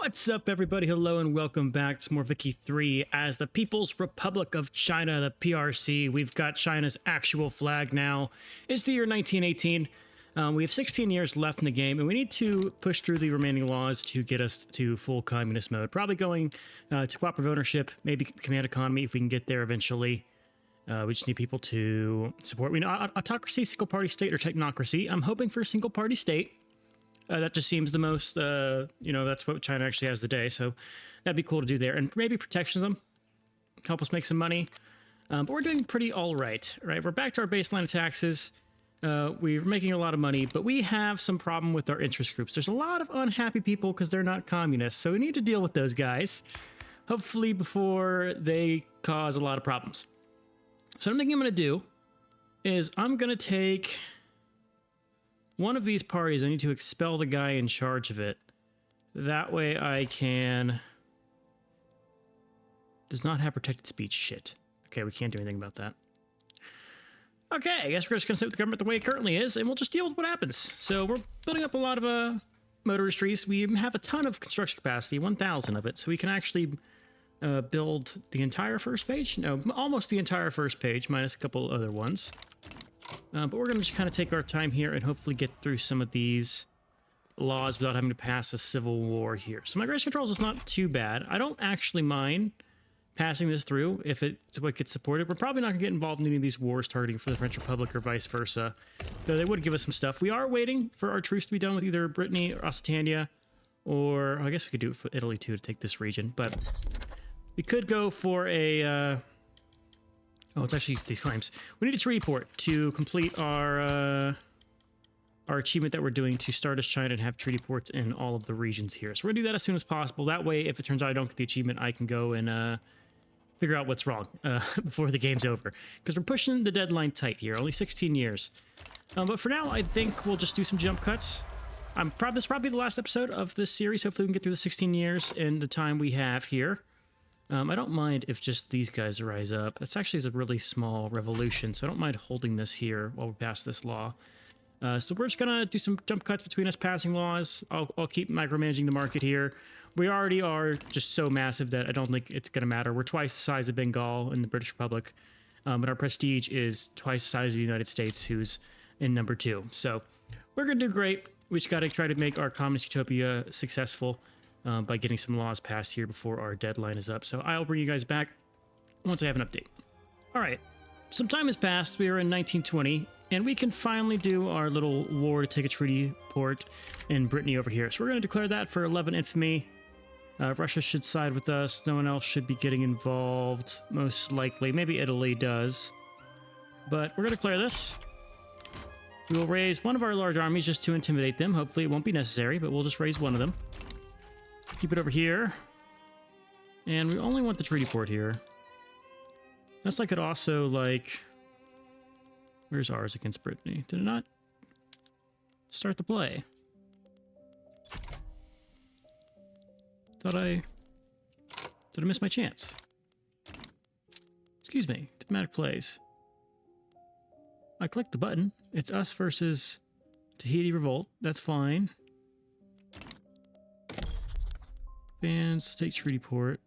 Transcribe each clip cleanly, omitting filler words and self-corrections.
What's up, everybody? Hello and welcome back to more Vicky 3 as the People's Republic of China, the PRC. We've got China's actual flag now. It's the year 1918. We have 16 years left in the game, and we need to push through the remaining laws to get us to full communist mode. Probably going to cooperative ownership, maybe command economy if we can get there eventually. We just need people to support. We know autocracy, single party state, or technocracy. I'm hoping for a single party state. That just seems the most, that's what China actually has today. So that'd be cool to do there. And maybe protectionism, help us make some money. But we're doing pretty all right, right? We're back to our baseline of taxes. We're making a lot of money, but we have some problem with our interest groups. There's a lot of unhappy people because they're not communists. So we need to deal with those guys, hopefully before they cause a lot of problems. So what I'm thinking I'm going to do is I'm going to take one of these parties. I need to expel the guy in charge of it. That way I can... Does not have protected speech. Shit. Okay, we can't do anything about that. Okay, I guess we're just going to sit with the government the way it currently is, and we'll just deal with what happens. So we're building up a lot of motor industries. We have a ton of construction capacity, 1,000 of it, so we can actually build the entire first page. No, almost the entire first page, minus a couple other ones. But we're going to just kind of take our time here and hopefully get through some of these laws without having to pass a civil war here. So migration controls is not too bad. I don't actually mind passing this through if it's what gets supported. We're probably not going to get involved in any of these wars targeting for the French Republic or vice versa, though they would give us some stuff. We are waiting for our truce to be done with either Brittany or Occitania, or I guess we could do it for Italy too to take this region, but we could go for a... Oh, it's actually these claims. We need a treaty port to complete our achievement that we're doing to start as China and have treaty ports in all of the regions here. So we're going to do that as soon as possible. That way, if it turns out I don't get the achievement, I can go and figure out what's wrong before the game's over. Because we're pushing the deadline tight here. Only 16 years. But for now, I think we'll just do some jump cuts. This is probably the last episode of this series. Hopefully we can get through the 16 years in the time we have here. I don't mind if just these guys rise up. That's actually a really small revolution, so I don't mind holding this here while we pass this law. So we're just going to do some jump cuts between us passing laws. I'll keep micromanaging the market here. We already are just so massive that I don't think it's going to matter. We're twice the size of Bengal in the British Republic, but our prestige is twice the size of the United States, who's in number 2. So we're going to do great. We just got to try to make our communist utopia successful. By getting some laws passed here before our deadline is up. So I'll bring you guys back once I have an update. All right, some time has passed. We are in 1920, and we can finally do our little war to take a treaty port in Brittany over here. So we're going to declare that for 11 infamy. Russia should side with us. No one else should be getting involved, most likely. Maybe Italy does. But we're going to declare this. We will raise one of our large armies just to intimidate them. Hopefully it won't be necessary, but we'll just raise one of them. Keep it over here. And we only want the treaty port here. Unless I could also, like... Where's ours against Brittany? Did it not start the play? Did I miss my chance? Excuse me. Diplomatic plays. I clicked the button. It's us versus Tahiti Revolt. That's fine. Bands, take treaty port.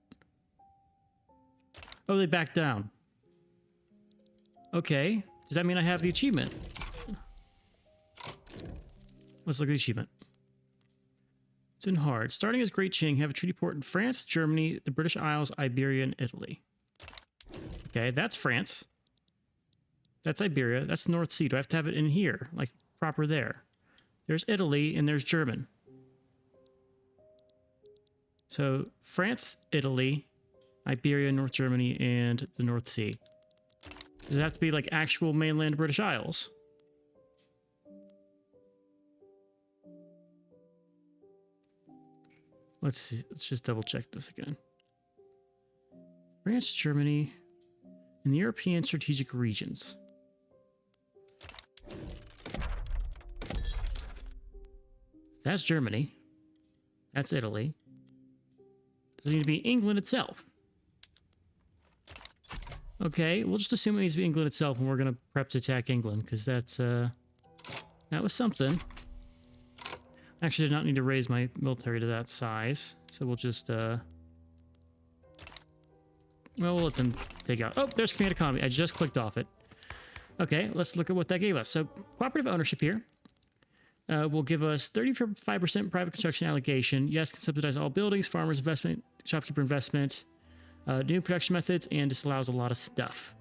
Oh, they backed down. Okay. Does that mean I have the achievement? Let's look at the achievement. It's in hard. Starting as Great Qing, have a treaty port in France, Germany, the British Isles, Iberia, and Italy. Okay, that's France. That's Iberia. That's the North Sea. Do I have to have it in here? Like, proper there. There's Italy, and there's German. So, France, Italy, Iberia, North Germany, and the North Sea. Does it have to be like actual mainland British Isles? Let's see. Let's just double check this again. France, Germany, and the European strategic regions. That's Germany. That's Italy. Does it need to be England itself? Okay, we'll just assume it needs to be England itself, and we're going to prep to attack England, because that's, that was something. Actually, I did not need to raise my military to that size. So we'll just, well, we'll let them take out. Oh, there's command economy. I just clicked off it. Okay, let's look at what that gave us. So cooperative ownership here will give us 35% private construction allocation. Yes, can subsidize all buildings, farmers investment, shopkeeper investment, new production methods, and this allows a lot of stuff.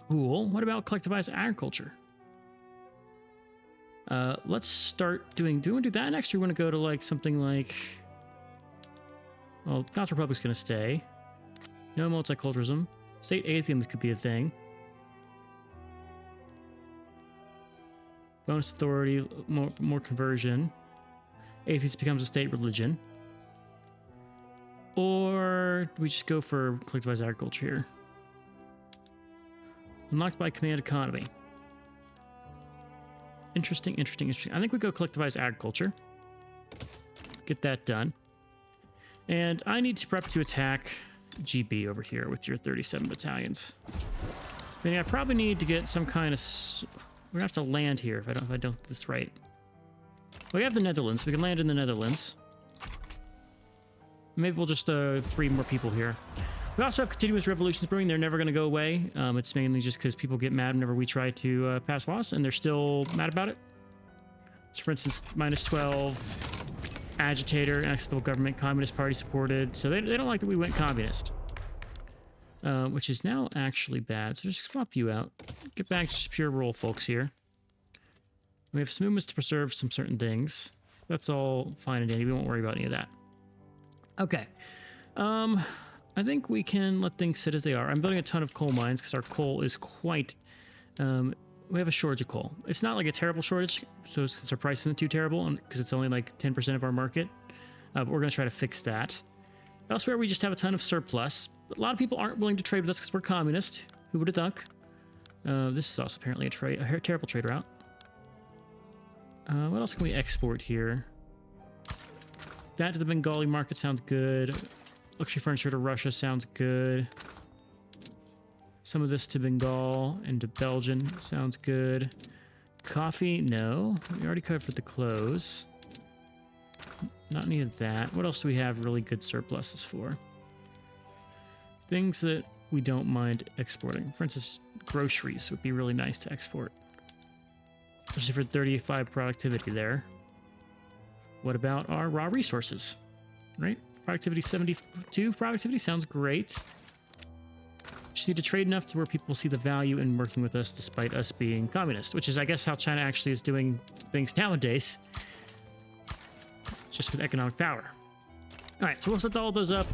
Cool. What about collectivized agriculture? Let's start doing... Do we want to do that next, or we want to go to like something like... Well, Council Republic's going to stay. No multiculturalism. State atheism could be a thing. Bonus authority, more conversion. Atheist becomes a state religion. Or do we just go for collectivized agriculture here? Unlocked by command economy. Interesting, interesting, interesting. I think we go collectivized agriculture. Get that done. And I need to prep to attack GB over here with your 37 battalions. I mean, I probably need to get some kind of... We're gonna have to land here if I don't do this right. We have the Netherlands. We can land in the Netherlands. Maybe we'll just free more people here. We also have continuous revolutions brewing. They're never gonna go away. It's mainly just because people get mad whenever we try to pass laws, and they're still mad about it. So, for instance, -12, agitator, unacceptable government, Communist Party supported. So they don't like that we went communist. Which is now actually bad. So just swap you out. Get back to just pure rural folks here. We have some movements to preserve some certain things. That's all fine and dandy. We won't worry about any of that. Okay. I think we can let things sit as they are. I'm building a ton of coal mines because our coal is quite... we have a shortage of coal. It's not like a terrible shortage, so since our price isn't too terrible, because it's only like 10% of our market. But we're going to try to fix that. Elsewhere, we just have a ton of surplus. A lot of people aren't willing to trade with us because we're communist. Who would have thunk? This is also apparently a terrible trade route. What else can we export here? That to the Bengali market sounds good. Luxury furniture to Russia sounds good. Some of this to Bengal and to Belgium sounds good. Coffee, no. We already covered the clothes. Not any of that. What else do we have really good surpluses for? Things that we don't mind exporting. For instance, groceries would be really nice to export. Especially for 35 productivity there. What about our raw resources? Right? Productivity 72. Productivity sounds great. Just need to trade enough to where people see the value in working with us despite us being communist, which is, I guess, how China actually is doing things nowadays. Just with economic power. All right, so we'll set all those up.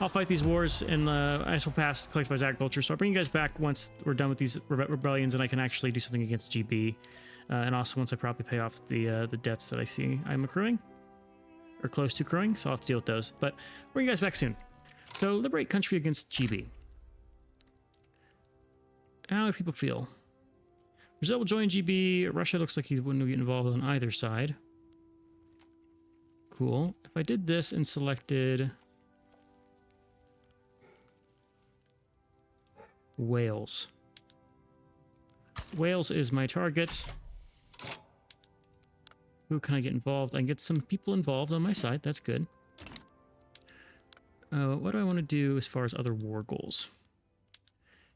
I'll fight these wars, and I will pass collectivized agriculture. So I'll bring you guys back once we're done with these rebellions, and I can actually do something against GB. And also once I probably pay off the debts that I see I'm accruing, or close to accruing. So I'll have to deal with those. But I'll bring you guys back soon. So liberate country against GB. How do people feel? Brazil will join GB. Russia looks like he wouldn't get involved on either side. Cool. If I did this and selected Wales. Wales is my target. Who can I get involved? I can get some people involved on my side. That's good. What do I want to do as far as other war goals?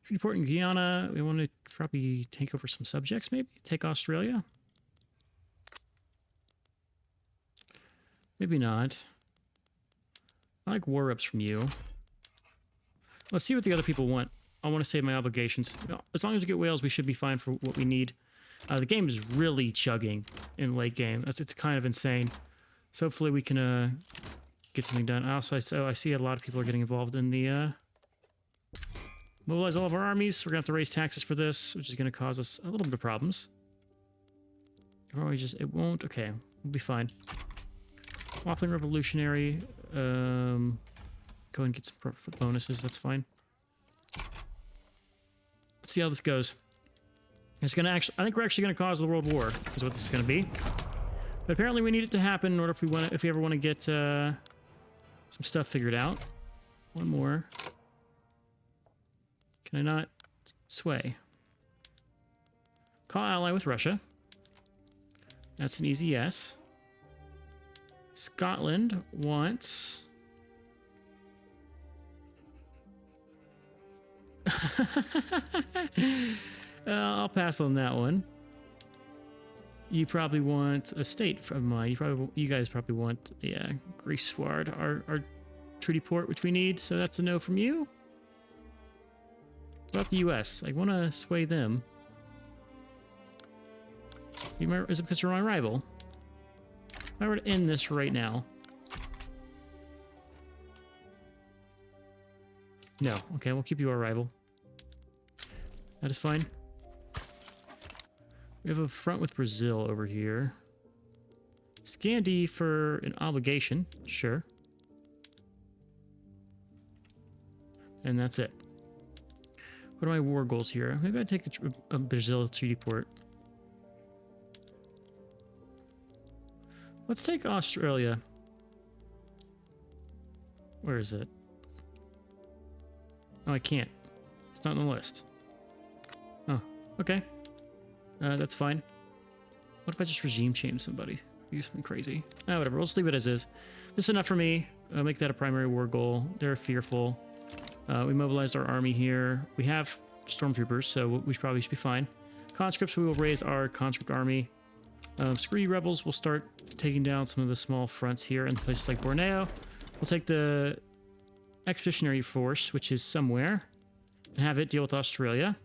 Report in Guyana. We want to probably take over some subjects, maybe? Take Australia? Maybe not. I like war reps from you. Let's see what the other people want. I want to save my obligations. As long as we get Wales, we should be fine for what we need. The game is really chugging in late game. It's kind of insane. So hopefully we can get something done. I see a lot of people are getting involved in the mobilize all of our armies. We're gonna have to raise taxes for this, which is gonna cause us a little bit of problems. Or it won't. Okay, we'll be fine. Waffling revolutionary. Go ahead and get some bonuses. That's fine. Let's see how this goes. It's gonna actually. I think we're actually gonna cause the World War. Is what this is gonna be. But apparently we need it to happen in order if we ever want to get some stuff figured out. One more. Can I not sway? Call ally with Russia. That's an easy yes. Scotland wants... I'll pass on that one. You probably want a state from mine. You guys probably want, yeah, Greece Sward, our treaty port, which we need. So that's a no from you. What about the U.S.? I want to sway them. Is it because you're my rival? If I were to end this right now. No. Okay, we'll keep you our rival. That is fine. We have a front with Brazil over here. Scandi for an obligation. Sure. And that's it. What are my war goals here? Maybe I'd take a Brazil treaty port. Let's take Australia. Where is it? Oh, I can't. It's not on the list. Oh, okay. That's fine. What if I just regime change somebody? Do something crazy. Ah, whatever. We'll just leave it as is. This is enough for me. I'll make that a primary war goal. They're fearful. We mobilized our army here. We have stormtroopers, so we probably should be fine. Conscripts, we will raise our conscript army. Screw you rebels. We'll start taking down some of the small fronts here in places like Borneo. We'll take the expeditionary force, which is somewhere, and have it deal with Australia.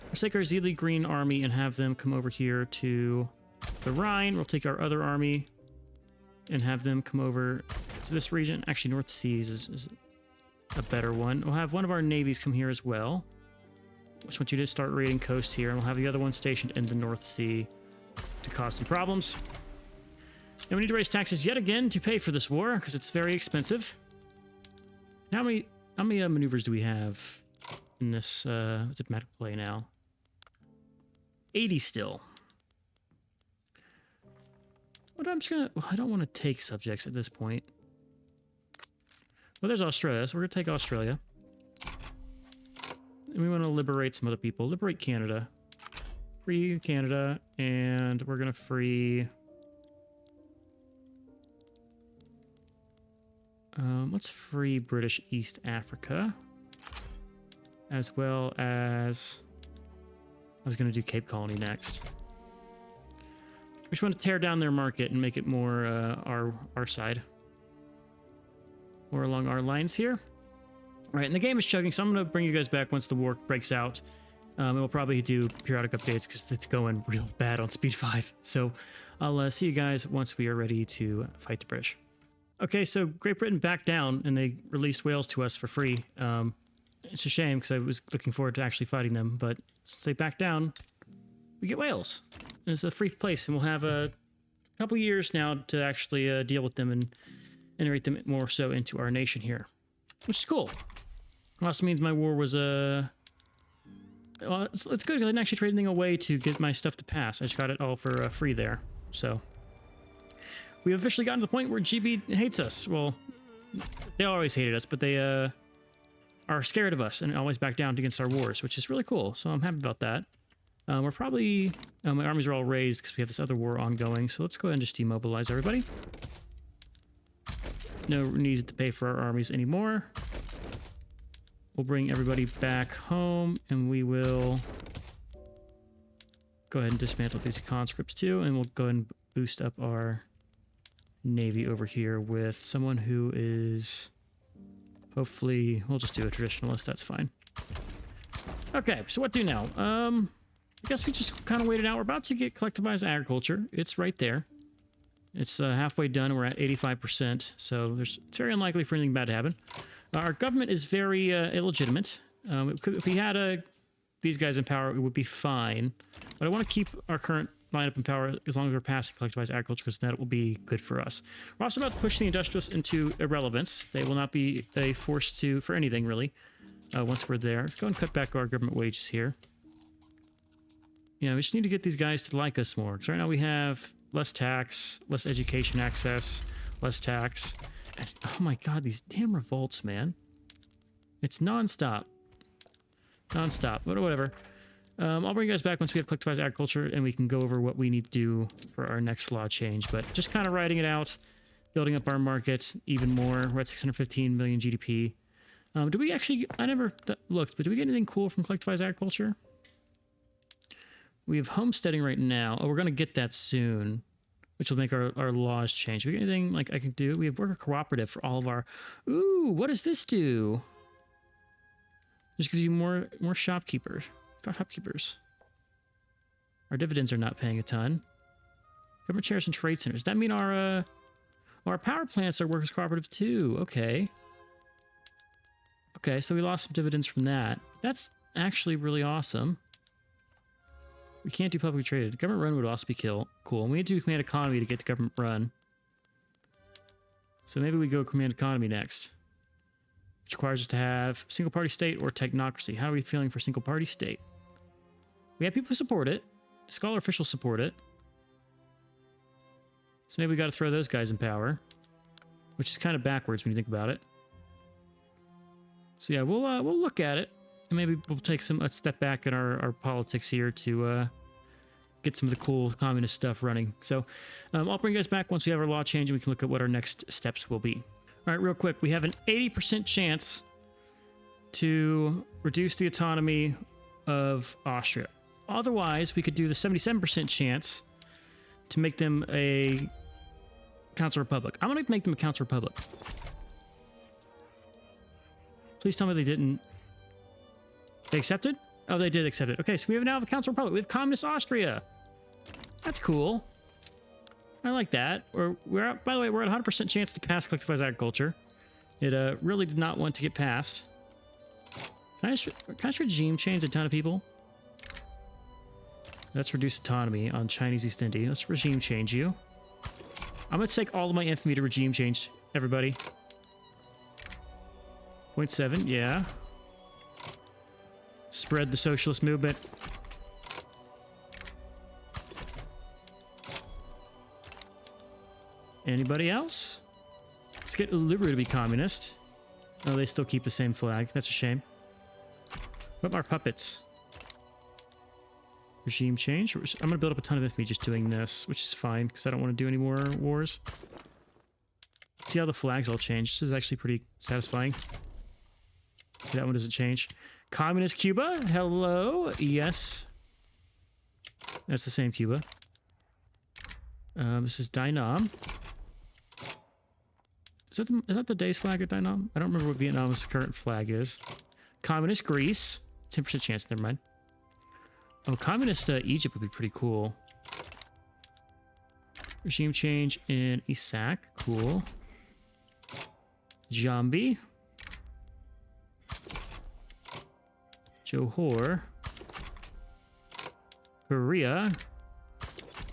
Let's take our Zealy Green army and have them come over here to the Rhine. We'll take our other army and have them come over to this region. Actually, North Seas is a better one. We'll have one of our navies come here as well. I just want you to start raiding coast here, and we'll have the other one stationed in the North Sea to cause some problems. And we need to raise taxes yet again to pay for this war, because it's very expensive. How many maneuvers do we have in this diplomatic play now? 80 still. What I'm just gonna... Well, I don't want to take subjects at this point. Well, there's Australia, so we're gonna take Australia. And we want to liberate some other people. Liberate Canada. Free Canada, and we're gonna free... let's free British East Africa. As well as... I was going to do Cape Colony next. We just want to tear down their market and make it more our side. More along our lines here. All right, and the game is chugging, so I'm going to bring you guys back once the war breaks out. And we'll probably do periodic updates because it's going real bad on Speed 5. So I'll see you guys once we are ready to fight the British. Okay, so Great Britain backed down and they released Wales to us for free. It's a shame because I was looking forward to actually fighting them, but since they backed down, we get Wales. And it's a free place, and we'll have a couple years now to actually deal with them and integrate them more so into our nation here, which is cool. It also means my war was well, it's good because I didn't actually trade anything away to get my stuff to pass. I just got it all for free there. So we've officially gotten to the point where GB hates us. Well, they always hated us, but they are scared of us and always back down against our wars, which is really cool. So I'm happy about that. We're probably... my armies are all raised because we have this other war ongoing. So let's go ahead and just demobilize everybody. No need to pay for our armies anymore. We'll bring everybody back home, and we will go ahead and dismantle these conscripts too, and we'll go ahead and boost up our navy over here with someone who is... Hopefully, we'll just do a traditionalist. That's fine. Okay, so what do now? I guess we just kind of wait it out. We're about to get collectivized agriculture. It's right there. It's halfway done. We're at 85%, so it's very unlikely for anything bad to happen. Our government is very illegitimate. If we had these guys in power, it would be fine. But I want to keep our current lineup in power as long as we're past collectivized agriculture, because that will be good for us. We're also about to push the industrialists into irrelevance. They will not be a force to for anything really once we're there. Let's go and cut back our government wages here. Yeah, we just need to get these guys to like us more, because right now we have less tax, less education access, less tax. And, oh my god, these damn revolts, man. It's non-stop. Non-stop, but whatever. I'll bring you guys back once we have collectivized agriculture and we can go over what we need to do for our next law change. But just kind of writing it out, building up our market even more. We're at 615 million GDP. Do we actually... I never looked, but do we get anything cool from collectivized agriculture? We have homesteading right now. Oh, we're going to get that soon, which will make our laws change. Do we get anything like I can do? We have worker cooperative for all of our... Ooh, what does this do? Just gives you more shopkeepers. Shopkeepers. Our dividends are not paying a ton. Government shares and trade centers. Does that mean our power plants are workers cooperative too? Okay. Okay, so we lost some dividends from that. That's actually really awesome. We can't do publicly traded. Government run would also be cool. And we need to do command economy to get the government run. So maybe we go command economy next. Which requires us to have single party state or technocracy. How are we feeling for single party state? We have people who support it. Scholar officials support it. So maybe we got to throw those guys in power. Which is kind of backwards when you think about it. So yeah, we'll look at it. And maybe we'll take a step back in our politics here to get some of the cool communist stuff running. So I'll bring you guys back once we have our law change and we can look at what our next steps will be. All right, real quick. We have an 80% chance to reduce the autonomy of Austria. Otherwise, we could do the 77% chance to make them a council republic. I'm going to make them a council republic. Please tell me they didn't... They accepted? Oh, they did accept it. Okay, so we now have a council republic. We have communist Austria. That's cool. I like that. By the way, we're at 100% chance to pass collectivized agriculture. It really did not want to get passed. Can I just regime change a ton of people? Let's reduce autonomy on Chinese East India. Let's regime change you. I'm going to take all of my infamy to regime change everybody. 0.7, yeah. Spread the socialist movement. Anybody else? Let's get Liberia to be communist. Oh, they still keep the same flag. That's a shame. What about our puppets? Regime change. I'm going to build up a ton of infamy just doing this, which is fine because I don't want to do any more wars. See how the flags all change. This is actually pretty satisfying. That one doesn't change. Communist Cuba. Hello. Yes. That's the same Cuba. This is Dynam. Is that the day's flag of Dynam? I don't remember what Vietnam's current flag is. Communist Greece. 10% chance. Never mind. Oh, communist Egypt would be pretty cool. Regime change in Isak. Cool. Jambi. Johor. Korea.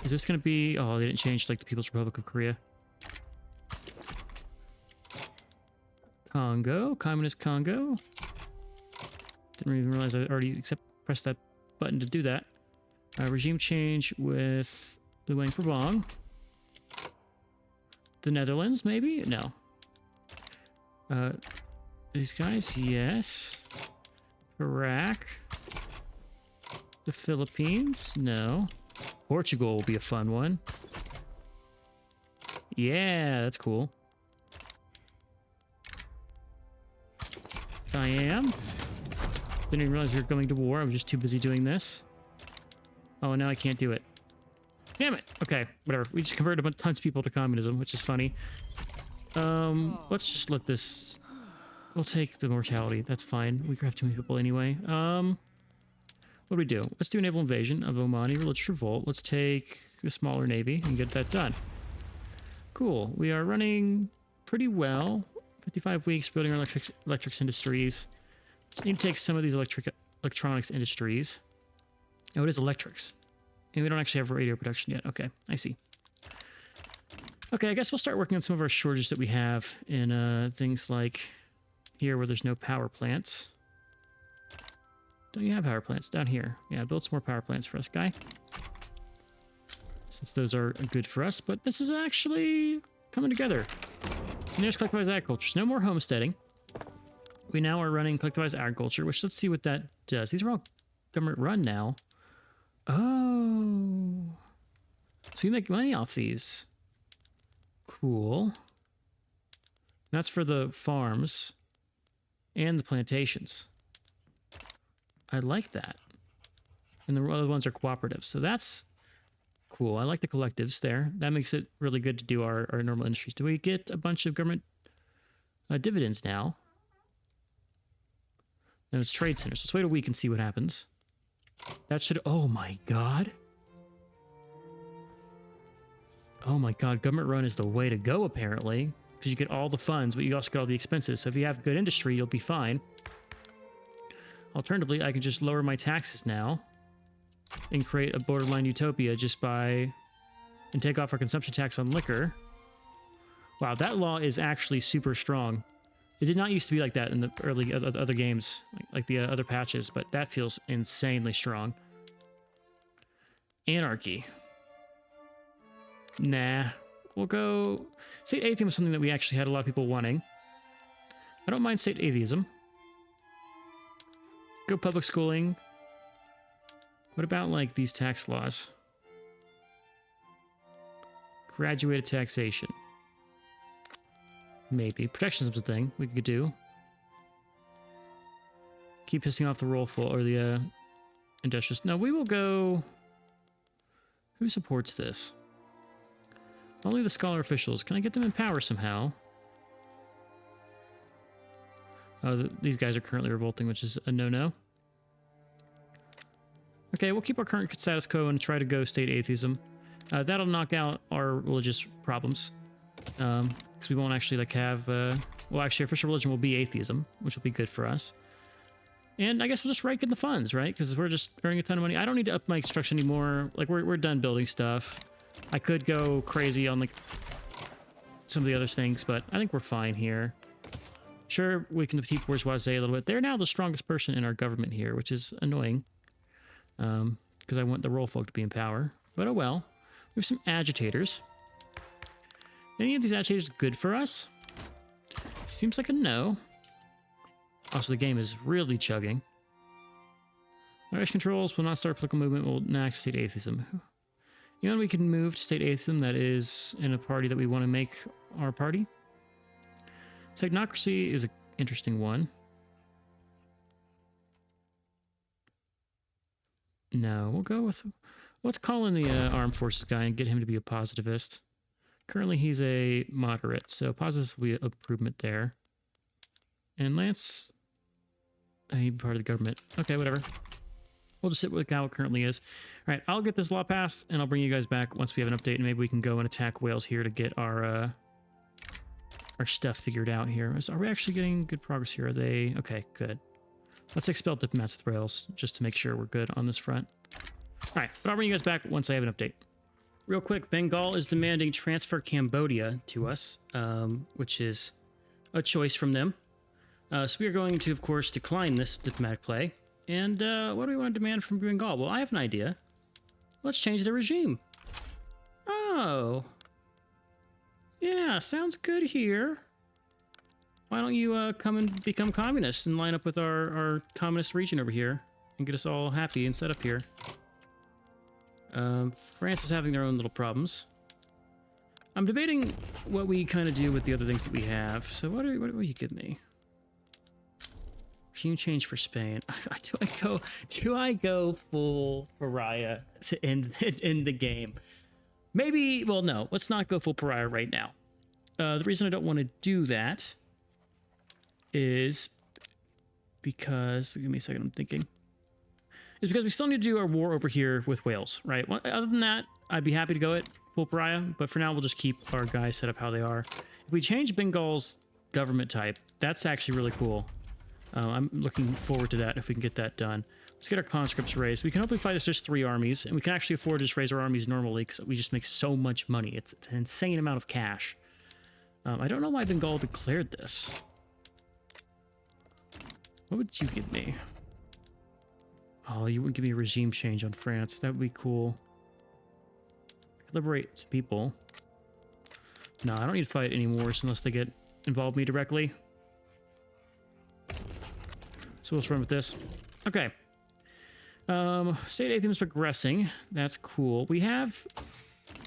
Is this going to be... Oh, they didn't change like the People's Republic of Korea. Congo. Communist Congo. Didn't even realize I already pressed that button to do that. Regime change with Luang Prabang. The Netherlands, maybe? No. These guys, yes. Iraq. The Philippines, no. Portugal will be a fun one. Yeah, that's cool. Siam. Didn't even realize we were going to war. I was just too busy doing this. Oh, now I can't do it. Damn it. Okay, whatever. We just converted tons of people to communism, which is funny. Let's just let this... We'll take the mortality. That's fine. We have too many people anyway. What do we do? Let's do a naval invasion of Omani religious revolt. Let's take a smaller navy and get that done. Cool. We are running pretty well. 55 weeks building our electrics industries. Just need to take some of these electronics industries. Oh, it is electrics. And we don't actually have radio production yet. Okay, I see. Okay, I guess we'll start working on some of our shortages that we have in things like here where there's no power plants. Don't you have power plants? Down here. Yeah, build some more power plants for us, guy. Since those are good for us, but this is actually coming together. And there's collectivized agriculture. So no more homesteading. We now are running collectivized agriculture, which let's see what that does. These are all government run now. Oh. So you make money off these. Cool. That's for the farms and the plantations. I like that. And the other ones are cooperatives. So that's cool. I like the collectives there. That makes it really good to do our normal industries. Do we get a bunch of government dividends now? No, it's trade centers. Let's wait a week and see what happens. That should... Oh my god. Oh my god. Government run is the way to go, apparently. Because you get all the funds, but you also get all the expenses. So if you have good industry, you'll be fine. Alternatively, I can just lower my taxes now and create a borderline utopia just by... and take off our consumption tax on liquor. Wow, that law is actually super strong. It did not used to be like that in the early other games, like the other patches, but that feels insanely strong. Anarchy. Nah. We'll go... State atheism was something that we actually had a lot of people wanting. I don't mind state atheism. Go public schooling. What about, like, these tax laws? Graduated taxation. Maybe. Protectionism's a thing we could do. Keep pissing off the rollful or the industrious. No, we will go... Who supports this? Only the scholar officials. Can I get them in power somehow? Oh, these guys are currently revolting, which is a no-no. Okay, we'll keep our current status quo and try to go state atheism. That'll knock out our religious problems. Because we won't actually, like, have... well, actually, our official religion will be atheism, which will be good for us. And I guess we'll just rake in the funds, right? Because we're just earning a ton of money. I don't need to up my construction anymore. Like, we're done building stuff. I could go crazy on, like, some of the other things, but I think we're fine here. Sure, we can defeat bourgeoisie a little bit. They're now the strongest person in our government here, which is annoying. Because I want the roll folk to be in power. But oh well. We have some agitators. Any of these agitators good for us? Seems like a no. Also, the game is really chugging. Irish controls will not start political movement. Will enact state atheism. You know, we can move to state atheism that is in a party that we want to make our party. Technocracy is an interesting one. No, we'll go with... Let's call in the armed forces guy and get him to be a positivist. Currently, he's a moderate, so positivist will be an improvement there. And Lance... He'd be part of the government. Okay, whatever. We'll just sit with how it currently is. All right, I'll get this law passed, and I'll bring you guys back once we have an update, and maybe we can go and attack Wales here to get our stuff figured out here. Are we actually getting good progress here? Are they... Okay, good. Let's expel diplomats with Wales, just to make sure we're good on this front. All right, but I'll bring you guys back once I have an update. Real quick, Bengal is demanding transfer Cambodia to us, which is a choice from them. So we are going to, of course, decline this diplomatic play. And what do we want to demand from Bengal? Well, I have an idea. Let's change the regime. Oh. Yeah, sounds good here. Why don't you come and become communist and line up with our communist region over here and get us all happy and set up here. France is having their own little problems. I'm debating what we kind of do with the other things that we have. So what will you give me? Regime change for Spain. Do I go full pariah in the game? Maybe, well, no. Let's not go full pariah right now. The reason I don't want to do that is because... Give me a second, I'm thinking. Is because we still need to do our war over here with Wales, right? Well, other than that, I'd be happy to go it full pariah, but for now we'll just keep our guys set up how they are. If we change Bengal's government type, that's actually really cool. I'm looking forward to that if we can get that done. Let's get our conscripts raised. We can hopefully fight just 3 armies, and we can actually afford to just raise our armies normally because we just make so much money. It's an insane amount of cash. I don't know why Bengal declared this. What would you give me? Oh, you wouldn't give me a regime change on France. That would be cool. Liberate some people. No, I don't need to fight any wars unless they get involved me directly. So we'll just run with this. Okay. State atheism is progressing. That's cool. We have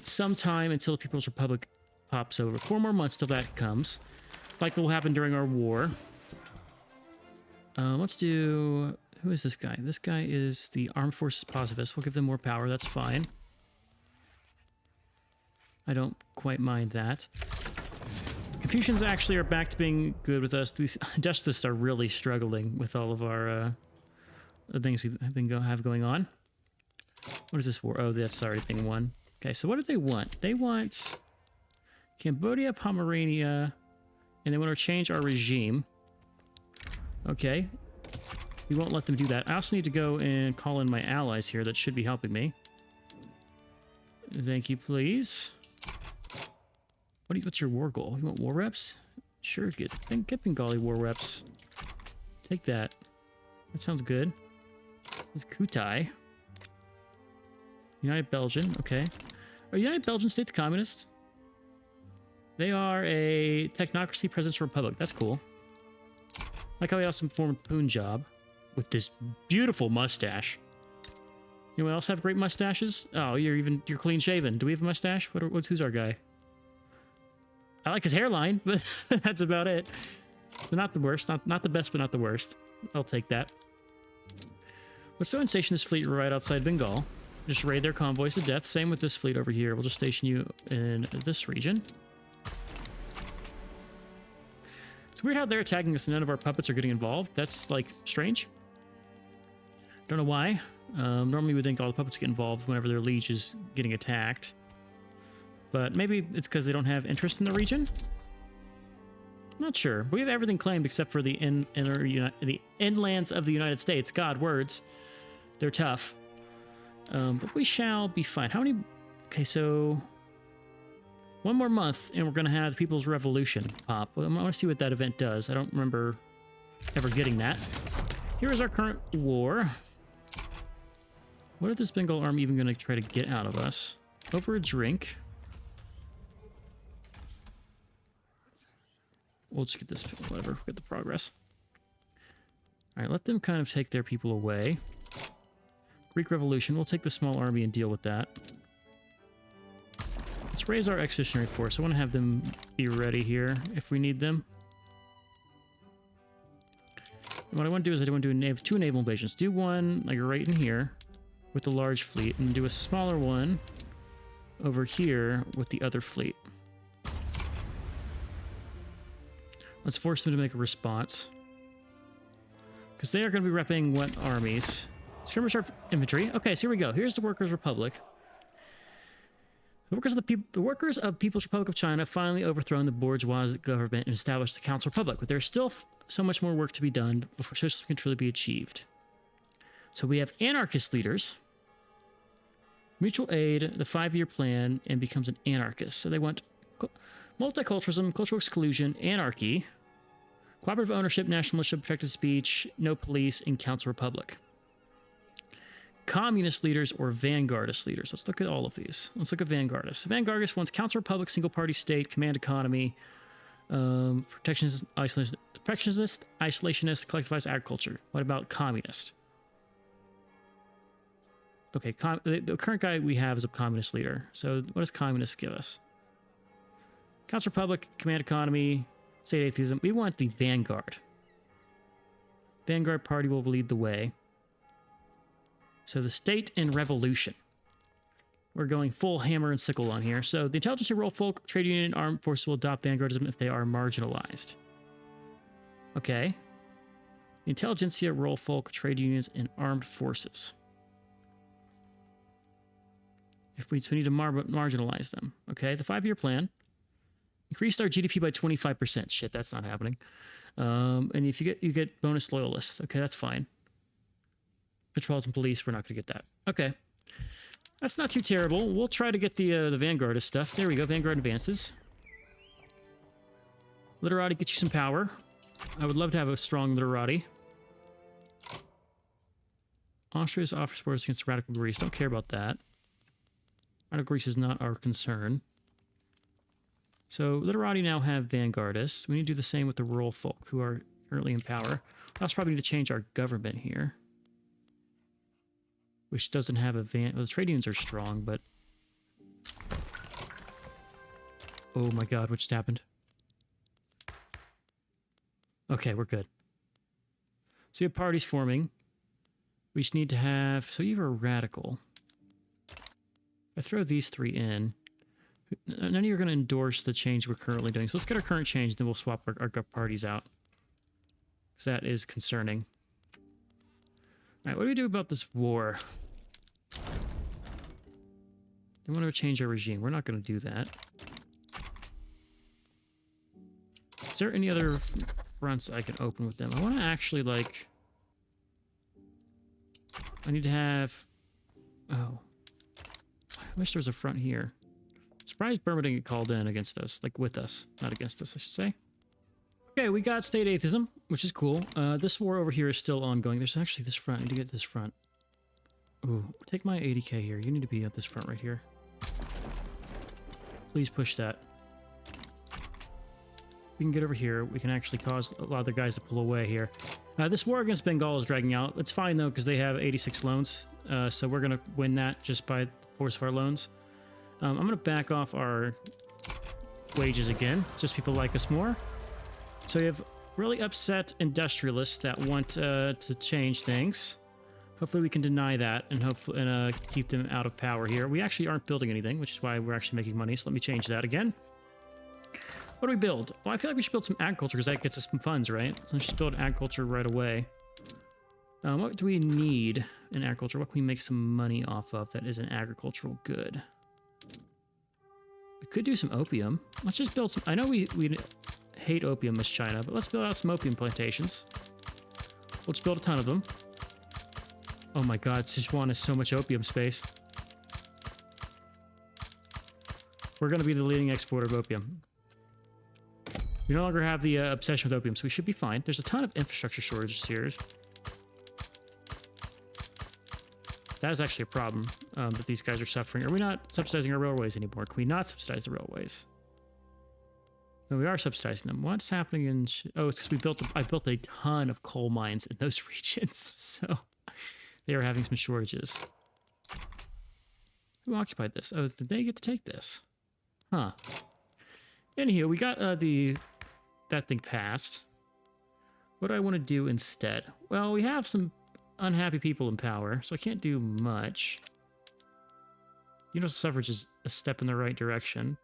some time until the People's Republic pops over. 4 more months till that comes. Like will happen during our war. Let's do... Who is this guy? This guy is the Armed Forces Positivist. We'll give them more power. That's fine. I don't quite mind that. Confucians actually are back to being good with us. These Justice are really struggling with all of our the things we have going on. What is this war? Oh, that's already thing 1. Okay, so what do they want? They want Cambodia, Pomerania, and they want to change our regime. Okay. We won't let them do that. I also need to go and call in my allies here that should be helping me. Thank you, please. What's your war goal? You want war reps? Sure, get Bengali war reps. Take that. That sounds good. This is Kutai. United Belgian, okay. Are United Belgian states communist? They are a technocracy presidential republic. That's cool. Like how we also formed Punjab with this beautiful mustache. Anyone else have great mustaches? Oh, you're clean shaven. Do we have a mustache? Who's our guy? I like his hairline, but that's about it. So not the worst. Not the best, but not the worst. I'll take that. Let's go and station this fleet right outside Bengal. Just raid their convoys to death. Same with this fleet over here. We'll just station you in this region. It's weird how they're attacking us and none of our puppets are getting involved. That's, like, strange. Don't know why. Normally we think all the puppets get involved whenever their liege is getting attacked. But maybe it's because they don't have interest in the region? Not sure. We have everything claimed except for the inlands of the United States. God, words. They're tough. But we shall be fine. How many... Okay, so... 1 more month, and we're going to have the People's Revolution pop. I want to see what that event does. I don't remember ever getting that. Here is our current war. What is this Bengal army even going to try to get out of us? Over a drink. We'll just get this, whatever, get the progress. Alright, let them kind of take their people away. Greek Revolution, we'll take the small army and deal with that. Let's raise our expeditionary force. I want to have them be ready here if we need them. And what I want to do is I want to do 2 naval invasions. Do one, like, right in here with the large fleet, and do a smaller one over here with the other fleet. Let's force them to make a response. Because they are going to be repping what armies? Skirmish infantry. Okay, so here we go. Here's the Workers' Republic. The workers of People's Republic of China finally overthrown the bourgeois government and established the Council Republic. But there's still so much more work to be done before socialism can truly be achieved. So we have anarchist leaders. Mutual aid, the 5-year plan, and becomes an anarchist. So they want multiculturalism, cultural exclusion, anarchy, cooperative ownership, national militia, protected speech, no police, and Council Republic. Communist leaders or vanguardist leaders. Let's look at all of these. Let's look at vanguardists. Vanguardist wants Council Republic, single party state, command economy, protectionist, isolationist, collectivized agriculture. What about communist? Okay, the current guy we have is a communist leader. So what does communist give us? Council Republic, command economy, state atheism. We want the Vanguard. Vanguard party will lead the way. So the state and revolution. We're going full hammer and sickle on here. So the intelligentsia, rural folk, trade union, and armed forces will adopt vanguardism if they are marginalized. Okay. The intelligentsia, rural folk, trade unions, and armed forces. So we need to marginalize them. Okay, the 5-year plan. Increased our GDP by 25%. Shit, that's not happening. And if you get bonus loyalists. Okay, that's fine. Metropolitan Police, we're not going to get that. Okay. That's not too terrible. We'll try to get the Vanguardist stuff. There we go, Vanguard advances. Literati gets you some power. I would love to have a strong Literati. Austria's offers wars against radical Greece. Don't care about that. Radical Greece is not our concern. So Literati now have Vanguardists. We need to do the same with the rural folk who are currently in power. We also probably need to change our government here. which doesn't have a van. Well, the trade unions are strong, but oh my god, what just happened? Okay, we're good. So you have parties forming. We just need to have... So you have a radical. I throw these 3 in. None of you are going to endorse the change we're currently doing. So let's get our current change, then we'll swap our parties out. Because that is concerning. Alright, what do we do about this war? They want to change our regime. We're not going to do that. Is there any other fronts I can open with them? I want to actually, like... I need to have... Oh. I wish there was a front here. Surprised Burma didn't get called in against us. Like, with us. Not against us, I should say. Okay, we got state atheism, which is cool. This war over here is still ongoing. There's actually this front. I need to get this front. Ooh, take my 80k here. You need to be at this front right here. Please push that. We can get over here. We can actually cause a lot of the guys to pull away here. This war against Bengal is dragging out. It's fine, though, because they have 86 loans. So we're going to win that just by the force of our loans. I'm going to back off our wages again. Just people like us more. So you have really upset industrialists that want to change things. Hopefully we can deny that and hopefully keep them out of power here. We actually aren't building anything, which is why we're actually making money. So let me change that again. What do we build? Well, I feel like we should build some agriculture because that gets us some funds, right? So let's just build agriculture right away. What do we need in agriculture? What can we make some money off of that is an agricultural good? We could do some opium. Let's just build some... I know we hate opium as China, but let's build out some opium plantations. We'll just build a ton of them. Oh my god, Sichuan has so much opium space. We're going to be the leading exporter of opium. We no longer have the obsession with opium, so we should be fine. There's a ton of infrastructure shortages here. That is actually a problem that these guys are suffering. Are we not subsidizing our railways anymore? Can we not subsidize the railways? No, we are subsidizing them. What's happening in... Oh, it's because I built a ton of coal mines in those regions, so they are having some shortages. Who occupied this? Oh, did they get to take this? Huh. Anywho, we got that thing passed. What do I want to do instead? Well, we have some unhappy people in power, so I can't do much. Universal suffrage is a step in the right direction.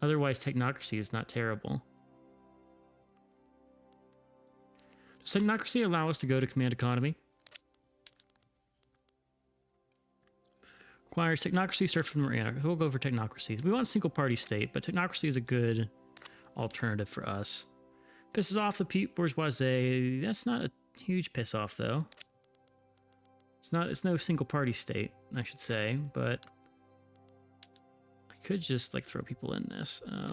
Otherwise, technocracy is not terrible. Does technocracy allow us to go to command economy? Requires technocracy, serfdom, or anarchy. We'll go for technocracy. We want single party state, but technocracy is a good alternative for us. Pisses off the bourgeoisie. That's not a huge piss off, though. It's no single party state, I should say, but I could just like throw people in this. I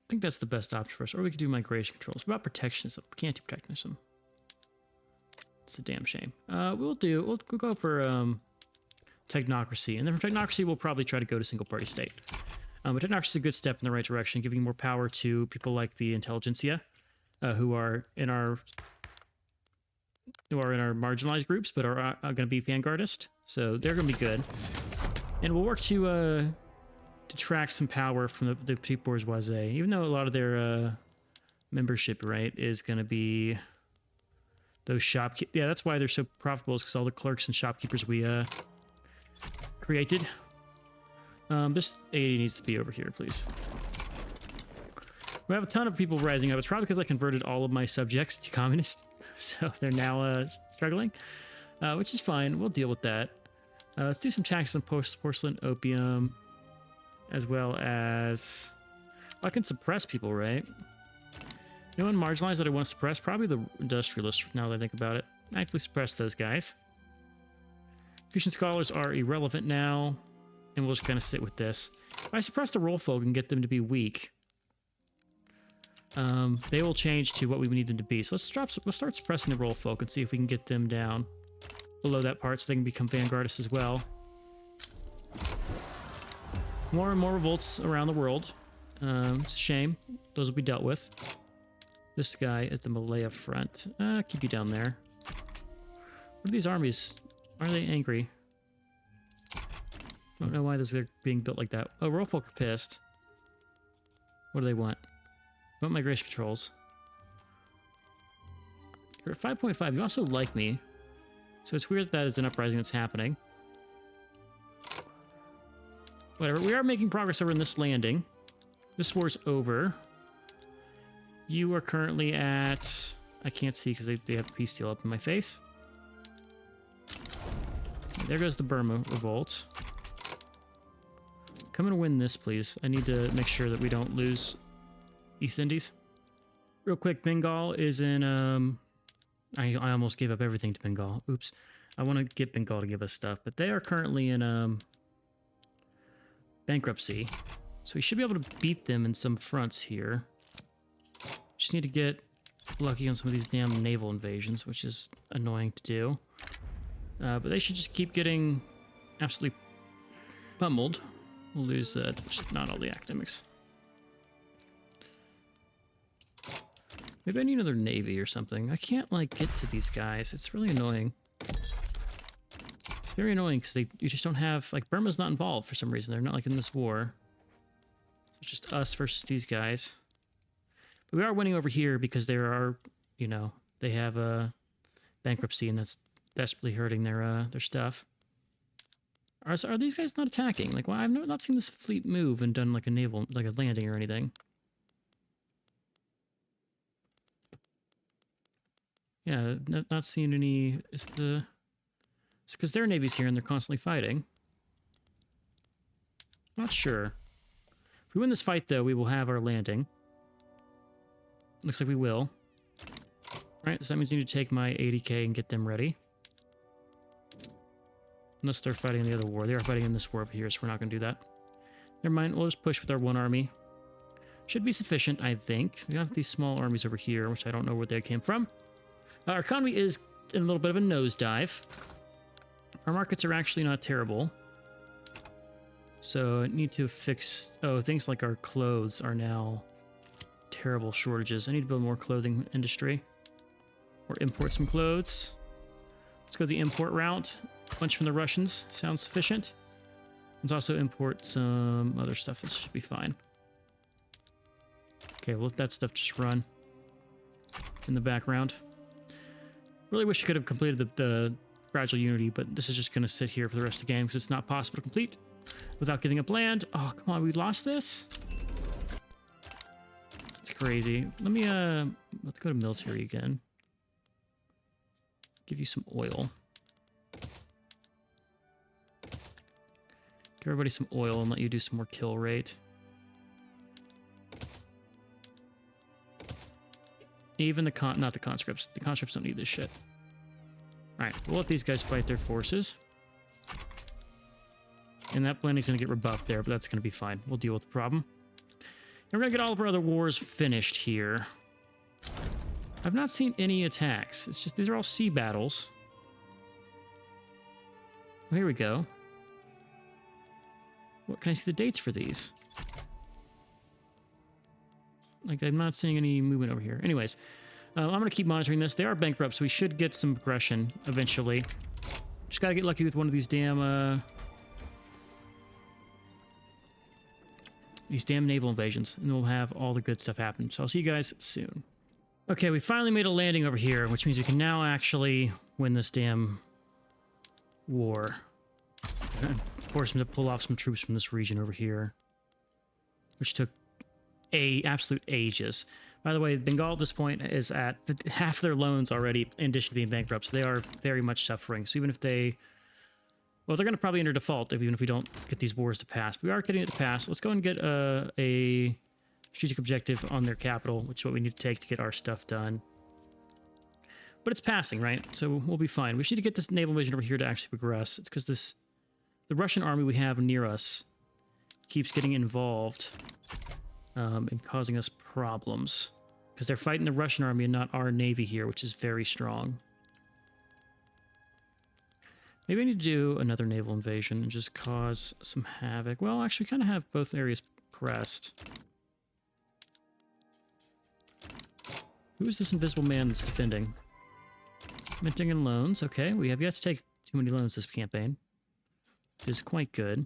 think that's the best option for us. Or we could do migration controls. What about protectionism? We can't do protectionism. It's a damn shame. We'll go for technocracy, and then for technocracy we'll probably try to go to single party state. But technocracy is a good step in the right direction, giving more power to people like the intelligentsia, who are in our marginalized groups, but are going to be vanguardist. So they're going to be good, and we'll work to detract some power from the petite bourgeoisie. Even though a lot of their membership, right, is going to be those shopkeepers. Yeah, that's why they're so profitable, is because all the clerks and shopkeepers we created. This 80 needs to be over here, please. We have a ton of people rising up. It's probably because I converted all of my subjects to communist, so they're now struggling, which is fine. We'll deal with that. Let's do some taxes on porcelain, opium, as well as... I can suppress people, right? Anyone marginalized that I want to suppress? Probably the industrialists, now that I think about it. Actively suppress those guys. Confucian scholars are irrelevant now, and we'll just kind of sit with this. If I suppress the roll folk and get them to be weak, they will change to what we need them to be. So let's start suppressing the roll folk and see if we can get them down below that part so they can become vanguardists as well. More and more revolts around the world. It's a shame. Those will be dealt with. This guy at the Malaya front. Keep you down there. What are these armies? Why are they angry? Don't know why they're being built like that. Oh, Royal Folk are pissed. What do they want? They want migration controls. You're at 5.5. You also like me. So it's weird that is an uprising that's happening. Whatever. We are making progress over in this landing. This war's over. You are currently at... I can't see because they have peace deal up in my face. There goes the Burma revolt. Come and win this, please. I need to make sure that we don't lose East Indies. Real quick, Bengal is in... I almost gave up everything to Bengal. Oops. I want to get Bengal to give us stuff, but they are currently in bankruptcy. So we should be able to beat them in some fronts here. Just need to get lucky on some of these damn naval invasions, which is annoying to do. But they should just keep getting absolutely pummeled. We'll lose just not all the academics. Maybe I need another navy or something. I can't, like, get to these guys. It's really annoying. It's very annoying because you just don't have... Like, Burma's not involved for some reason. They're not, like, in this war. It's just us versus these guys. But we are winning over here because there are, you know, they have a bankruptcy and that's desperately hurting their stuff. Are these guys not attacking? Like, well, I've not seen this fleet move and done, like, a naval... Like, a landing or anything. Yeah, not seeing any... It's because their navy's here and they're constantly fighting. Not sure. If we win this fight, though, we will have our landing. Looks like we will. Alright, so that means I need to take my 80k and get them ready. Unless they're fighting in the other war. They are fighting in this war over here, so we're not going to do that. Never mind, we'll just push with our one army. Should be sufficient, I think. We have these small armies over here, which I don't know where they came from. Our economy is in a little bit of a nosedive. Our markets are actually not terrible. So I need to fix... Oh, things like our clothes are now terrible shortages. I need to build more clothing industry. Or import some clothes. Let's go the import route. A bunch from the Russians. Sounds sufficient. Let's also import some other stuff. This should be fine. Okay, we'll let that stuff just run in the background. Really wish you could have completed the Fragile Unity, but this is just going to sit here for the rest of the game because it's not possible to complete without giving up land. Oh, come on, we lost this? It's crazy. Let me, let's go to military again. Give you some oil. Give everybody some oil and let you do some more kill rate. Even not the conscripts. The conscripts don't need this shit. Alright, we'll let these guys fight their forces. And that landing's going to get rebuffed there, but that's going to be fine. We'll deal with the problem. And we're going to get all of our other wars finished here. I've not seen any attacks. It's just, these are all sea battles. Well, here we go. What, can I see the dates for these? Like, I'm not seeing any movement over here. Anyways, I'm going to keep monitoring this. They are bankrupt, so we should get some progression eventually. Just got to get lucky with one of these damn naval invasions, and we'll have all the good stuff happen. So I'll see you guys soon. Okay, we finally made a landing over here, which means we can now actually win this damn war. And force them to pull off some troops from this region over here, which took absolute ages. By the way, Bengal at this point is at half their loans already, in addition to being bankrupt, so they are very much suffering. So even if they... Well, they're going to probably enter default even if we don't get these wars to pass. But we are getting it to pass. Let's go and get a strategic objective on their capital, which is what we need to take to get our stuff done. But it's passing, right? So we'll be fine. We should need to get this naval invasion over here to actually progress. It's because the Russian army we have near us keeps getting involved and causing us problems. Because they're fighting the Russian army and not our navy here, which is very strong. Maybe I need to do another naval invasion and just cause some havoc. Well, actually, we kind of have both areas pressed. Who is this invisible man that's defending? Minting and loans. Okay, we have yet to take too many loans this campaign, which is quite good. All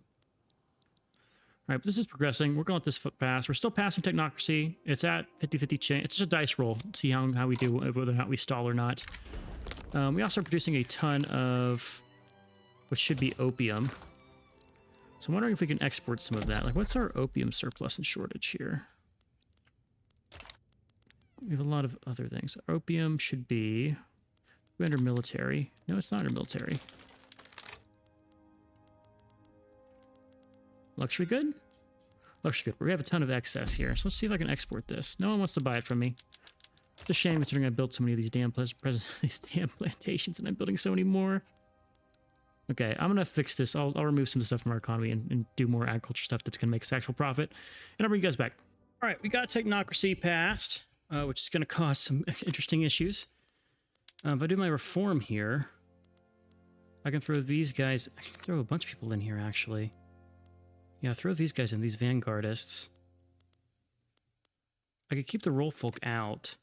right, but this is progressing. We're going with this foot pass. We're still passing technocracy. It's at 50-50 chance. It's just a dice roll. See how we do, whether or not we stall or not. We also are producing a ton of what should be opium. So I'm wondering if we can export some of that. Like, what's our opium surplus and shortage here? We have a lot of other things. Opium should be under military. No, it's not under military. Luxury good? Luxury good. We have a ton of excess here. So let's see if I can export this. No one wants to buy it from me. It's a shame considering I built so many of these damn plantations and I'm building so many more. Okay, I'm going to fix this. I'll remove some of the stuff from our economy and do more agriculture stuff that's going to make us actual profit. And I'll bring you guys back. All right, we got technocracy passed, which is going to cause some interesting issues. If I do my reform here, I can throw these guys... I can throw a bunch of people in here, actually. Yeah, throw these guys in, these vanguardists. I could keep the roll folk out.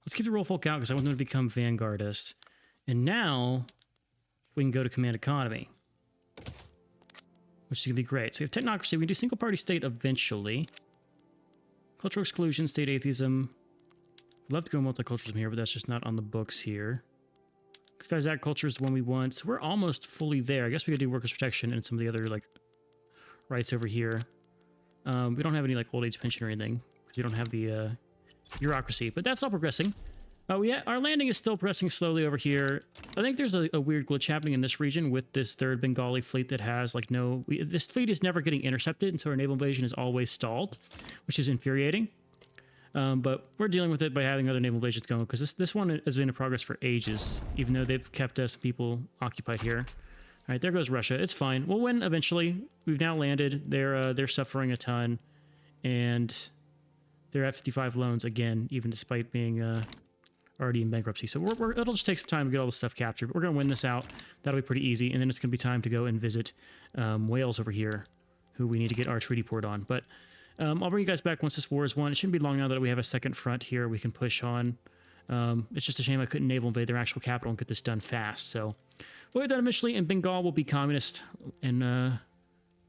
Let's keep the roll folk out because I want them to become vanguardists. And now we can go to command economy, which is going to be great. So we have technocracy. We can do single party state eventually. Cultural exclusion, state atheism. I'd love to go multiculturalism here, but that's just not on the books here. Guys, agriculture is the one we want. So we're almost fully there. I guess we could do workers' protection and some of the other like rights over here. We don't have any like old age pension or anything because we don't have the bureaucracy, but that's all progressing. Our landing is still progressing slowly over here. I think there's a weird glitch happening in this region with this third Bengali fleet that has like this fleet is never getting intercepted, and so our naval invasion is always stalled, which is infuriating. But we're dealing with it by having other naval invasions going because this one has been in progress for ages, even though they've kept some people occupied here. All right, there goes Russia. It's fine. We'll win eventually. We've now landed. They're suffering a ton, and they're at 55 loans again, even despite being already in bankruptcy. So it'll just take some time to get all this stuff captured, but we're going to win this out. That'll be pretty easy, and then it's going to be time to go and visit Wales over here, who we need to get our treaty port on. But I'll bring you guys back once this war is won. It shouldn't be long now that we have a second front here we can push on. It's just a shame I couldn't naval invade their actual capital and get this done fast. So we'll get done eventually, and Bengal will be communist, and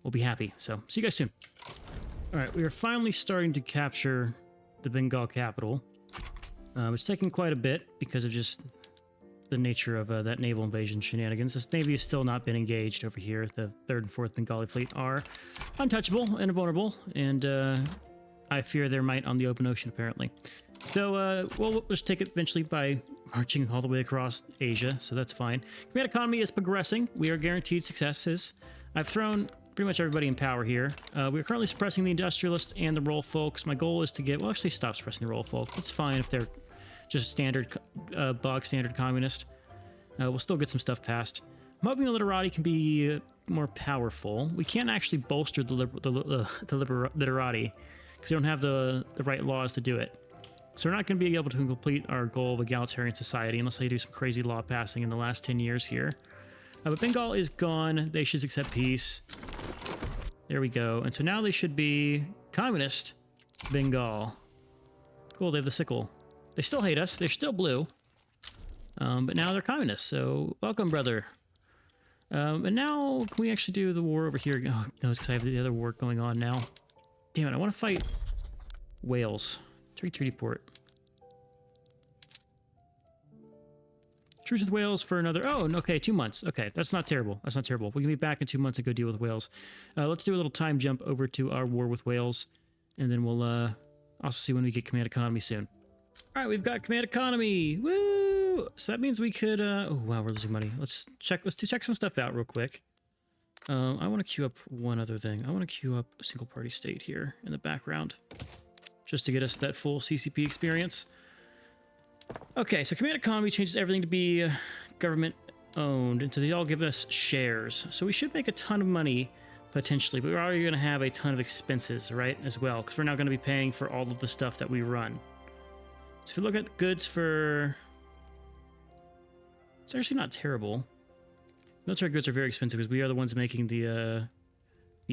we'll be happy. So see you guys soon. All right, we are finally starting to capture the Bengal capital. It's taken quite a bit because of just the nature of that naval invasion shenanigans. This navy has still not been engaged over here. The 3rd and 4th Bengali fleet are untouchable and invulnerable, and I fear their might on the open ocean, apparently. So we'll just take it eventually by marching all the way across Asia, so that's fine. Command economy is progressing. We are guaranteed successes. I've thrown pretty much everybody in power here. We're currently suppressing the industrialists and the roll folks. My goal is to get... Well, actually, stop suppressing the roll folk. It's fine if they're just standard, standard communist. We'll still get some stuff passed. I'm hoping the literati can be more powerful. We can't actually bolster the literati because we don't have the right laws to do it. So we're not going to be able to complete our goal of egalitarian society unless they do some crazy law passing in the last 10 years here. But Bengal is gone. They should accept peace. There we go. And so now they should be communist Bengal. Cool, they have the sickle. They still hate us. They're still blue. But now they're communists. So welcome, brother. And now can we actually do the war over here? Oh, no, it's because I have the other war going on now. Damn it, I want to fight Wales. Treaty port. Truce with Wales for another... Oh, okay, 2 months. Okay, that's not terrible. That's not terrible. We can be back in 2 months and go deal with Wales. Let's do a little time jump over to our war with Wales, and then we'll also see when we get command economy soon. All right, we've got command economy. Woo! So that means we could... oh, wow, we're losing money. Let's check some stuff out real quick. I want to queue up one other thing. I want to queue up a single party state here in the background, just to get us that full CCP experience. Okay, so command economy changes everything to be government owned, and so they all give us shares. So we should make a ton of money, potentially, but we're already going to have a ton of expenses, right, as well, because we're now going to be paying for all of the stuff that we run. So if you look at goods for... It's actually not terrible. Military goods are very expensive because we are the ones making the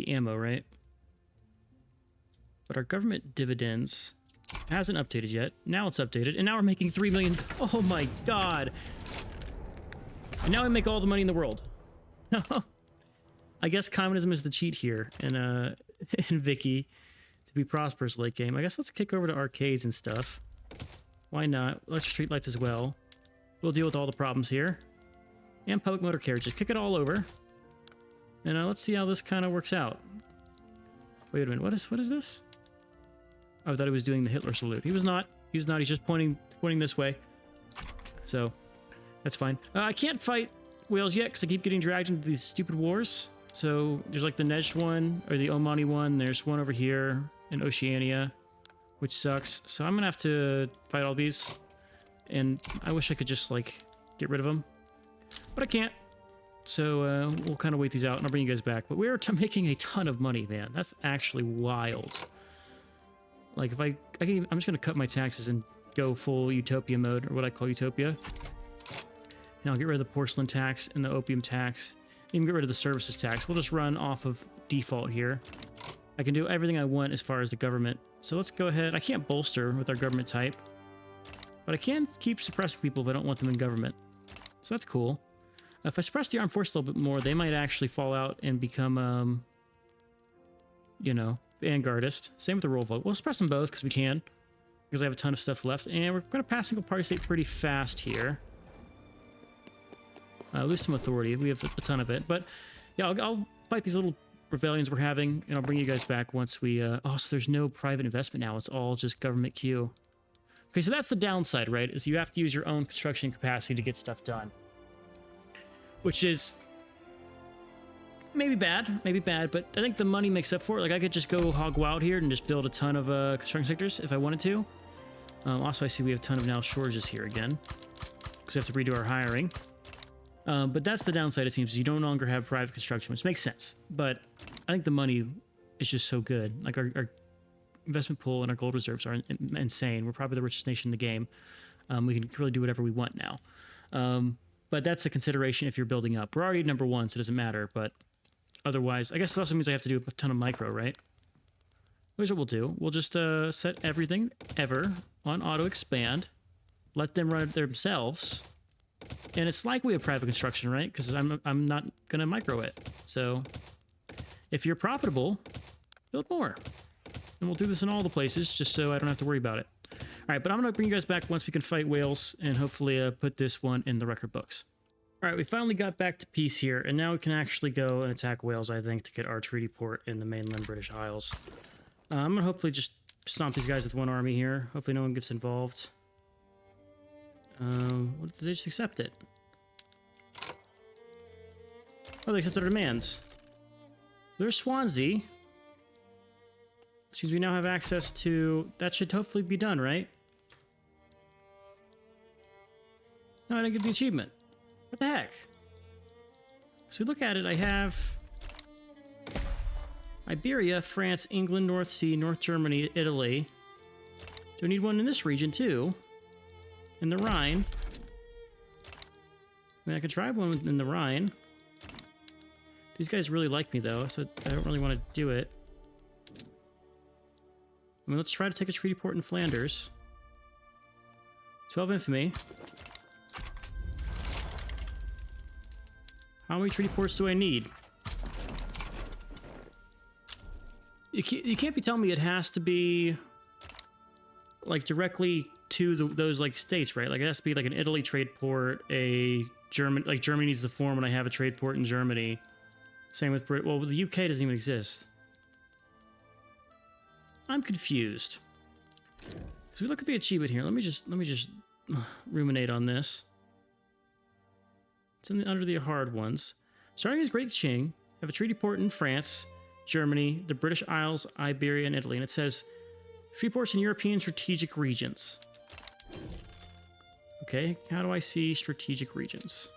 ammo, right? But our government dividends hasn't updated yet. Now it's updated, and now we're making 3 million. Oh my god. And now we make all the money in the world. I guess communism is the cheat here in Vicky to be prosperous late game. I guess let's kick over to arcades and stuff. Why not? Electric streetlights as well. We'll deal with all the problems here. And public motor carriages. Kick it all over. And let's see how this kind of works out. Wait a minute. What is this? I thought he was doing the Hitler salute. He was not. He's not. He's just pointing this way. So that's fine. I can't fight Wales yet because I keep getting dragged into these stupid wars. So there's like the Nesh one or the Omani one. There's one over here in Oceania, which sucks. So I'm gonna have to fight all these, and I wish I could just like get rid of them, but I can't. So we'll kind of wait these out, and I'll bring you guys back. But we're making a ton of money, man. That's actually wild. Like if I'm just gonna cut my taxes and go full utopia mode, or what I call utopia. And I'll get rid of the porcelain tax and the opium tax. Even get rid of the services tax. We'll just run off of default here. I can do everything I want as far as the government. So let's go ahead. I can't bolster with our government type, but I can keep suppressing people if I don't want them in government. So that's cool. If I suppress the armed force a little bit more, they might actually fall out and become, you know, vanguardist. Same with the roll vote. We'll suppress them both because we can, because I have a ton of stuff left. And we're going to pass single party state pretty fast here. Lose some authority. We have a ton of it. But yeah, I'll fight these little rebellions we're having, and I'll bring you guys back once we... oh, so there's no private investment now. It's all just government queue. Okay, so that's the downside, right? Is you have to use your own construction capacity to get stuff done. Which is maybe bad, but I think the money makes up for it. Like, I could just go hog wild here and just build a ton of construction sectors if I wanted to. Also, I see we have a ton of now shortages here again, because we have to redo our hiring. But that's the downside, it seems, is you no longer have private construction, which makes sense. But I think the money is just so good. Like, our investment pool and our gold reserves are insane. We're probably the richest nation in the game. We can really do whatever we want now. But that's a consideration if you're building up. We're already number one, so it doesn't matter. But otherwise, I guess it also means I have to do a ton of micro, right? Here's what we'll do. We'll just set everything ever on auto expand. Let them run it themselves. And it's like we have private construction, right? Because I'm not going to micro it. So if you're profitable, build more. And we'll do this in all the places just so I don't have to worry about it. All right, but I'm going to bring you guys back once we can fight Wales and hopefully put this one in the record books. All right, we finally got back to peace here, and now we can actually go and attack Wales, I think, to get our treaty port in the mainland British Isles. I'm going to hopefully just stomp these guys with one army here. Hopefully no one gets involved. Did they just accept it? Oh, they accept their demands. There's Swansea. Which means we now have access to... That should hopefully be done, right? No, I didn't get the achievement. What the heck? So we look at it, I have... Iberia, France, England, North Sea, North Germany, Italy. Do I need one in this region, too? In the Rhine. I mean, I could try one in the Rhine. These guys really like me, though, so I don't really want to do it. I mean, let's try to take a treaty port in Flanders. 12 infamy. How many treaty ports do I need? You can't be telling me it has to be, like, directly to those, like, states, right? Like, it has to be, like, an Italy trade port, a German... Like, Germany needs the form when I have a trade port in Germany. Same with Britain. Well, the UK doesn't even exist. I'm confused. So we look at the achievement here. Let me just ruminate on this. It's under the hard ones. Starting as Great Qing, have a treaty port in France, Germany, the British Isles, Iberia, and Italy. And it says treaty ports in European strategic regions. Okay, how do I see strategic regions?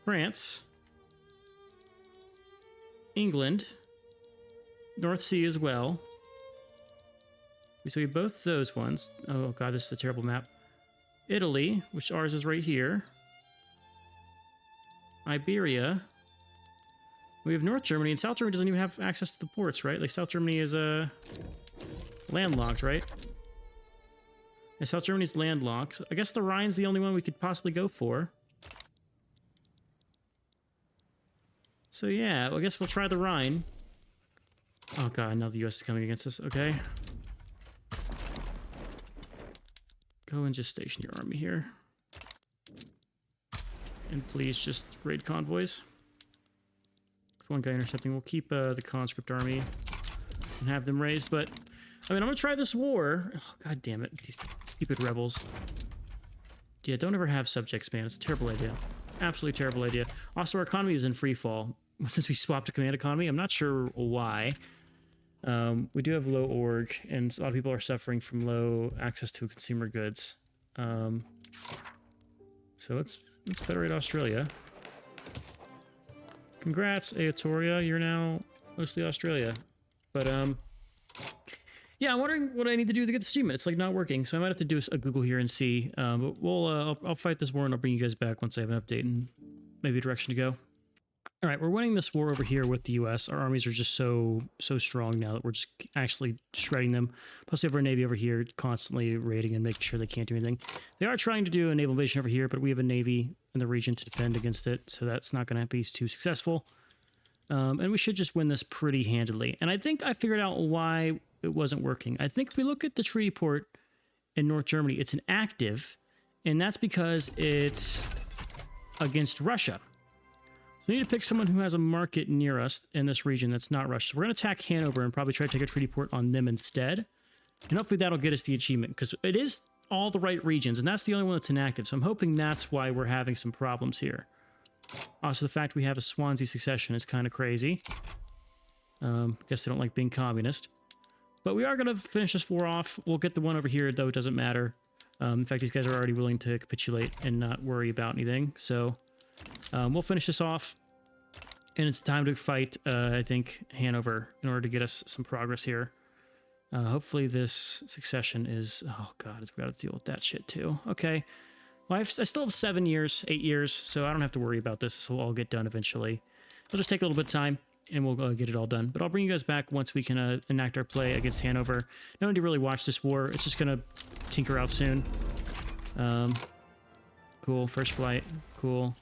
France, England, North Sea as well. So we have both those ones. Oh god, this is a terrible map. Italy, which ours is right here. Iberia. We have North Germany, and South Germany doesn't even have access to the ports, right? Like, South Germany is landlocked, right? And South Germany's landlocked. So I guess the Rhine's the only one we could possibly go for. So yeah, well, I guess we'll try the Rhine. Oh god, now the US is coming against us. Okay. Go and just station your army here. And please just raid convoys. With one guy intercepting, we'll keep the conscript army and have them raised. But, I mean, I'm going to try this war. Oh, god damn it. These stupid rebels. Yeah, don't ever have subjects, man. It's a terrible idea. Absolutely terrible idea. Also, our economy is in free fall. Since we swapped to command economy, I'm not sure why. We do have low org, and a lot of people are suffering from low access to consumer goods. So let's federate Australia. Congrats, Eutopia. You're now mostly Australia. But, yeah, I'm wondering what I need to do to get the achievement. It's, like, not working, so I might have to do a Google here and see. But I'll fight this war, and I'll bring you guys back once I have an update and maybe a direction to go. All right, we're winning this war over here with the U.S. Our armies are just so strong now that we're just actually shredding them. Plus, we have our navy over here constantly raiding and making sure they can't do anything. They are trying to do a naval invasion over here, but we have a navy in the region to defend against it, so that's not going to be too successful. And we should just win this pretty handily. And I think I figured out why it wasn't working. I think if we look at the treaty port in North Germany, it's inactive, and that's because it's against Russia. So we need to pick someone who has a market near us in this region that's not Russia. So we're going to attack Hanover and probably try to take a treaty port on them instead. And hopefully that'll get us the achievement, because it is all the right regions, and that's the only one that's inactive. So I'm hoping that's why we're having some problems here. Also, the fact we have a Swansea succession is kind of crazy. Guess they don't like being communist. But we are going to finish this war off. We'll get the one over here, though it doesn't matter. In fact, these guys are already willing to capitulate and not worry about anything. So we'll finish this off. And it's time to fight, I think, Hanover in order to get us some progress here. Hopefully this succession is... Oh, God, we've got to deal with that shit, too. Okay. Well, I still have 7 years, 8 years, so I don't have to worry about this. This will all get done eventually. It'll just take a little bit of time, and we'll get it all done. But I'll bring you guys back once we can enact our play against Hanover. No need to really watch this war. It's just going to tinker out soon. Cool. First flight. Cool.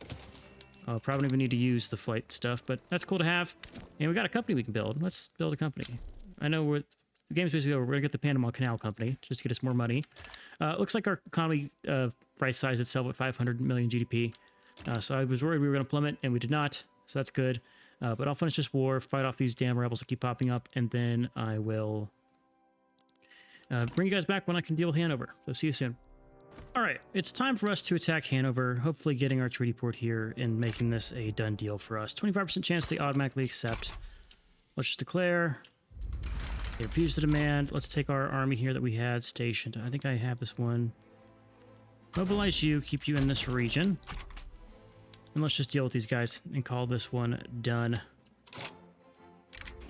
Probably don't even need to use the flight stuff, but that's cool to have. And we got a company we can build. Let's build a company. I know the game's basically over. We're going to get the Panama Canal Company just to get us more money. Looks like our economy right-sized itself at 500 million GDP. So I was worried we were going to plummet, and we did not. So that's good. But I'll finish this war, fight off these damn rebels that keep popping up, and then I will bring you guys back when I can deal with Hanover. So see you soon. All right, it's time for us to attack Hanover, hopefully getting our treaty port here and making this a done deal for us. 25% chance they automatically accept. Let's just declare. They refuse the demand. Let's take our army here that we had stationed. I think I have this one. Mobilize you, keep you in this region. And let's just deal with these guys and call this one done.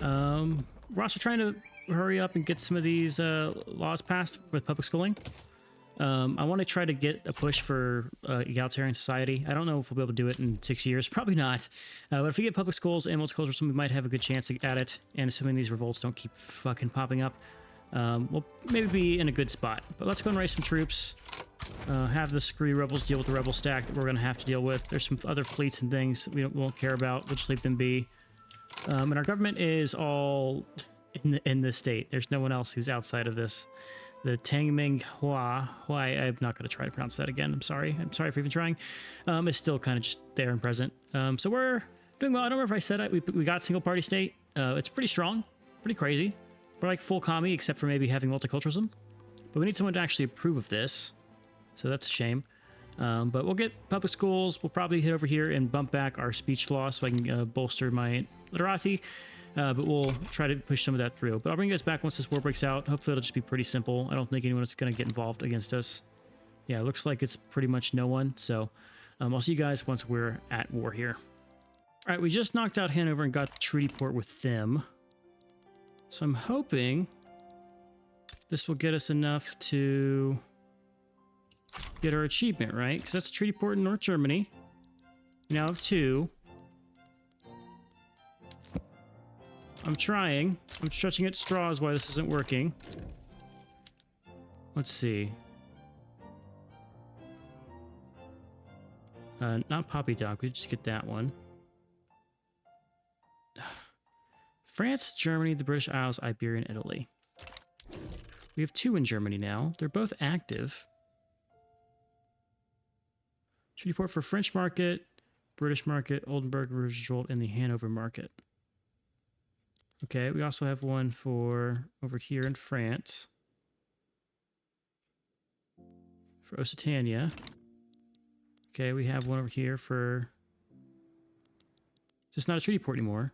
We're also trying to hurry up and get some of these laws passed with public schooling. I want to try to get a push for egalitarian society. I don't know if we'll be able to do it in 6 years. Probably not. But if we get public schools and multiculturalism, we might have a good chance at it. And assuming these revolts don't keep fucking popping up, we'll maybe be in a good spot. But let's go and raise some troops. Have the screw rebels deal with the rebel stack that we're going to have to deal with. There's some other fleets and things we won't care about. We'll just leave them be. And our government is all in this state. There's no one else who's outside of this. The Tangming Hua, I'm not going to try to pronounce that again. I'm sorry for even trying. It's still kind of just there and present. So we're doing well. I don't remember if I said it. We got single party state. It's pretty strong, pretty crazy. We're like full commie, except for maybe having multiculturalism. But we need someone to actually approve of this. So that's a shame. But we'll get public schools. We'll probably hit over here and bump back our speech law so I can bolster my literati. But we'll try to push some of that through. But I'll bring you guys back once this war breaks out. Hopefully it'll just be pretty simple. I don't think anyone is going to get involved against us. Yeah, it looks like it's pretty much no one. So I'll see you guys once we're at war here. All right, we just knocked out Hanover and got the treaty port with them. So I'm hoping this will get us enough to get our achievement, right? Because that's a treaty port in North Germany. We now have 2. I'm trying. I'm stretching at straws why this isn't working. Let's see. Not Poppy Dock. We just get that one. France, Germany, the British Isles, Iberia, and Italy. We have 2 in Germany now. They're both active. Treaty port for French market, British market, Oldenburg, Roosevelt, and the Hanover market. Okay, we also have one for over here in France. For Occitania. Okay, we have one over here for... It's just not a treaty port anymore.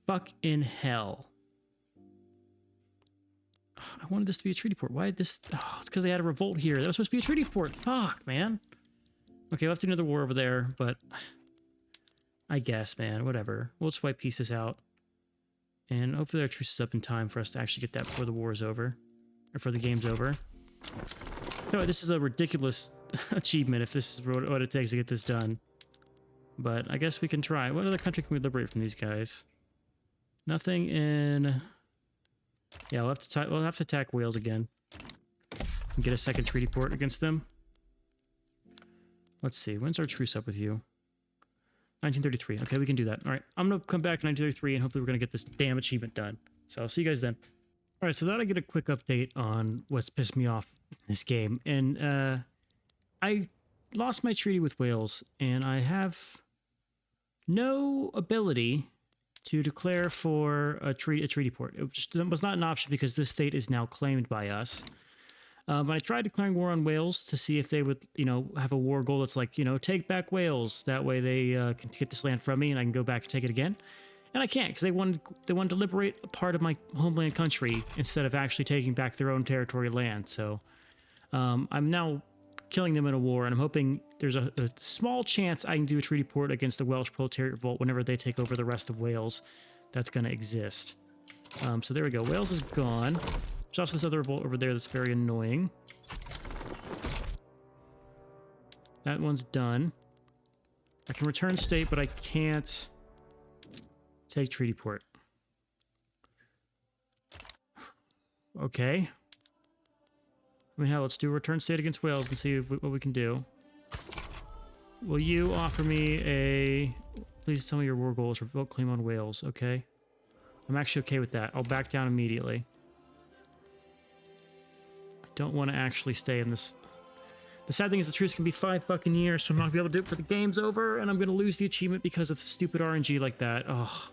Fuck in hell. Oh, I wanted this to be a treaty port. Why did this... Oh, it's because they had a revolt here. That was supposed to be a treaty port. Fuck, man. Okay, we'll have to do another war over there, but... I guess, man. Whatever. We'll just wipe pieces out. And hopefully our truce is up in time for us to actually get that before the war is over. Or before the game's over. No, this is a ridiculous achievement if this is what it takes to get this done. But I guess we can try. What other country can we liberate from these guys? Nothing in... Yeah, we'll have to attack Wales again. And get a second treaty port against them. Let's see. When's our truce up with you? 1933. Okay, we can do that. All right, I'm going to come back in 1933 and hopefully we're going to get this damn achievement done. So I'll see you guys then. All right, so that I get a quick update on what's pissed me off in this game. And I lost my treaty with Wales, and I have no ability to declare for a treaty port. It was not an option because this state is now claimed by us. But I tried declaring war on Wales to see if they would, have a war goal that's like, take back Wales. That way they can get this land from me and I can go back and take it again. And I can't because they wanted to liberate a part of my homeland country instead of actually taking back their own territory land. So I'm now killing them in a war, and I'm hoping there's a small chance I can do a treaty port against the Welsh proletariat revolt whenever they take over the rest of Wales. That's going to exist. So there we go. Wales is gone. There's also this other revolt over there that's very annoying. That one's done. I can return state, but I can't take treaty port. Okay. I mean, hell, let's do a return state against Wales and see what we can do. Will you offer me a... Please tell me your war goal is revolt claim on Wales, okay? I'm actually okay with that. I'll back down immediately. I don't want to actually stay in this... The sad thing is the truce can be 5 fucking years, so I'm not going to be able to do it for the game's over, and I'm going to lose the achievement because of stupid RNG like that. Oh.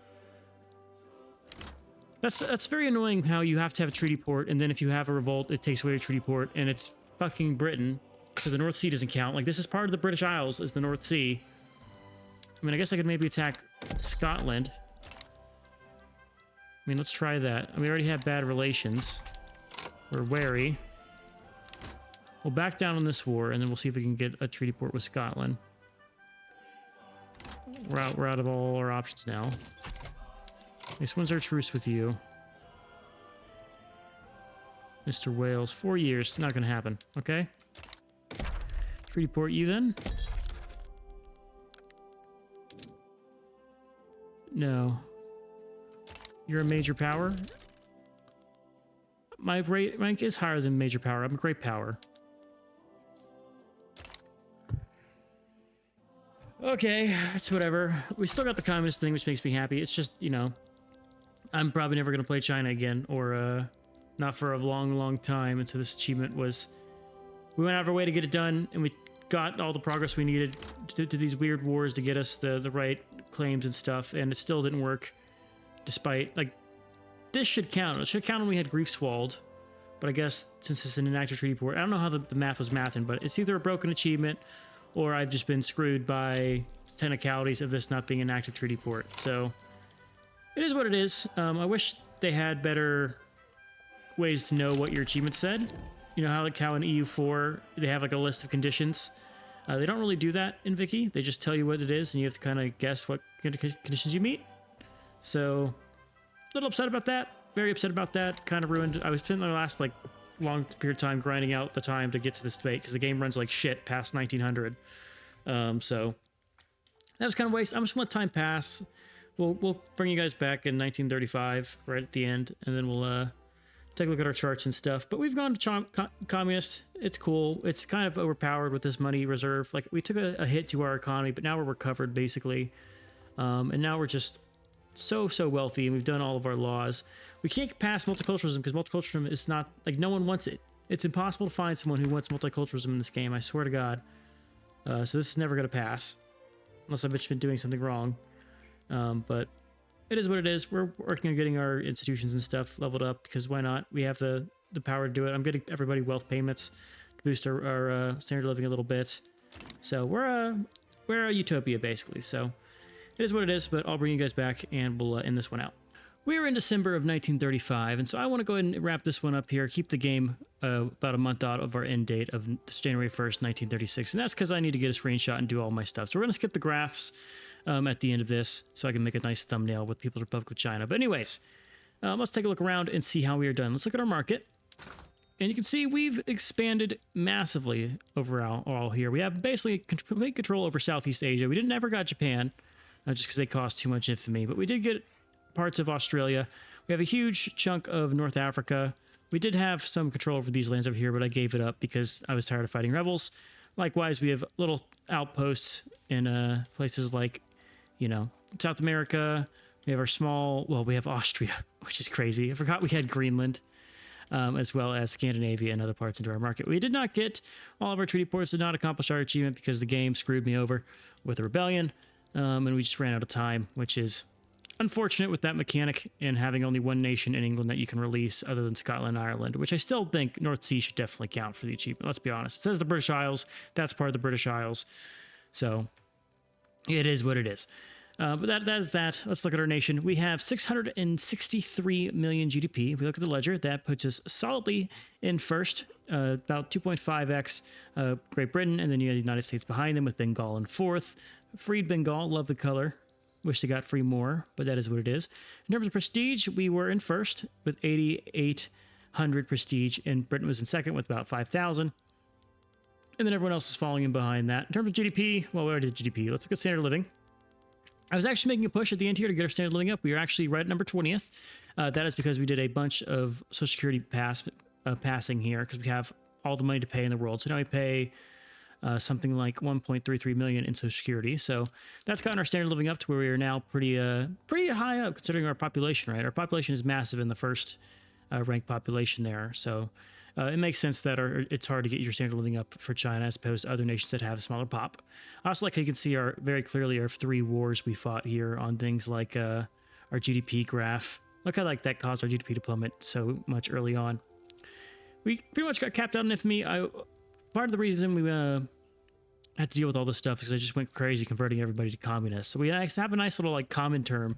That's very annoying how you have to have a treaty port, and then if you have a revolt, it takes away your treaty port, and it's fucking Britain, so the North Sea doesn't count. Like, this is part of the British Isles, is the North Sea. I mean, I guess I could maybe attack Scotland. I mean, let's try that. I mean, we already have bad relations. We're wary. We'll back down on this war, and then we'll see if we can get a treaty port with Scotland. We're out of all our options now. This one's our truce with you. Mr. Wales, 4 years. Not gonna happen, okay? Treaty port you then? No. You're a major power? My rank is higher than major power. I'm a great power. Okay, it's whatever. We still got the communist thing, which makes me happy. It's just, I'm probably never going to play China again, or not for a long, long time. And so this achievement was... We went out of our way to get it done, and we got all the progress we needed to these weird wars to get us the right claims and stuff, and it still didn't work, despite... Like, this should count. It should count when we had Griefswald, but I guess since it's an inactive treaty port, I don't know how the math was mathing, but it's either a broken achievement, or I've just been screwed by technicalities of this not being an active treaty port. So... It is what it is. I wish they had better ways to know what your achievement said. You know how, like, how in EU4 they have like a list of conditions. They don't really do that in Vicky. They just tell you what it is, and you have to kind of guess what conditions you meet. So, a little upset about that. Very upset about that. Kind of ruined. I was spending my last long period of time grinding out the time to get to this debate because the game runs like shit past 1900. So that was kind of a waste. I'm just gonna let time pass. we'll bring you guys back in 1935 right at the end, and then we'll take a look at our charts and stuff. But we've gone to communist. It's cool. It's kind of overpowered with this money reserve. Like, we took a hit to our economy, but now we're recovered basically, and now we're just so wealthy, and we've done all of our laws. We can't pass multiculturalism because multiculturalism is not, like, no one wants it. It's impossible to find someone who wants multiculturalism in this game, I swear to God. So this is never going to pass unless I've just been doing something wrong. But it is what it is. We're working on getting our institutions and stuff leveled up because why not? We have the power to do it. I'm getting everybody wealth payments to boost our standard of living a little bit. So we're a utopia basically. So it is what it is, but I'll bring you guys back and we'll end this one out. We are in December of 1935, and so I want to go ahead and wrap this one up here, keep the game about a month out of our end date of January 1st, 1936, and that's because I need to get a screenshot and do all my stuff. So we're going to skip the graphs at the end of this so I can make a nice thumbnail with People's Republic of China. But anyways, let's take a look around and see how we are done. Let's look at our market, and you can see we've expanded massively overall here. We have basically complete control over Southeast Asia. We never got Japan, just because they cost too much infamy, but we did get parts of Australia. We have a huge chunk of North Africa. We did have some control over these lands over here, but I gave it up because I was tired of fighting rebels. Likewise, we have little outposts in places like, you know, South America. We have our small, well, we have Austria, which is crazy. I forgot we had Greenland, as well as Scandinavia and other parts into our market. We did not get all of our treaty ports, did not accomplish our achievement because the game screwed me over with a rebellion, and we just ran out of time, which is unfortunate with that mechanic and having only one nation in England that you can release other than Scotland and Ireland, which I still think North Sea should definitely count for the achievement. Let's be honest. It says the British Isles. That's part of the British Isles. So it is what it is. But that is that. Let's look at our nation. We have 663 million GDP. If we look at the ledger, that puts us solidly in first, about 2.5x Great Britain, and then you have the United States behind them with Bengal in fourth. Freed Bengal, love the color. Wish they got free more, but that is what it is. In terms of prestige, we were in first with 8,800 prestige, and Britain was in second with about 5,000. And then everyone else is falling in behind that. In terms of GDP, well, we already did GDP. Let's look at standard of living. I was actually making a push at the end here to get our standard of living up. We are actually right at number 20th. That is because we did a bunch of Social Security passing here because we have all the money to pay in the world. So now we pay something like 1.33 million in Social Security. So that's gotten our standard of living up to where we are now pretty high up considering our population, right? Our population is massive in the first ranked population there. So it makes sense that it's hard to get your standard of living up for China as opposed to other nations that have a smaller pop. I also like how you can see very clearly our 3 wars we fought here on things like our GDP graph. Look how like that caused our GDP to plummet so much early on. We pretty much got capped out in infamy. Part of the reason we had to deal with all this stuff is I just went crazy converting everybody to communists. So we have a nice little like common term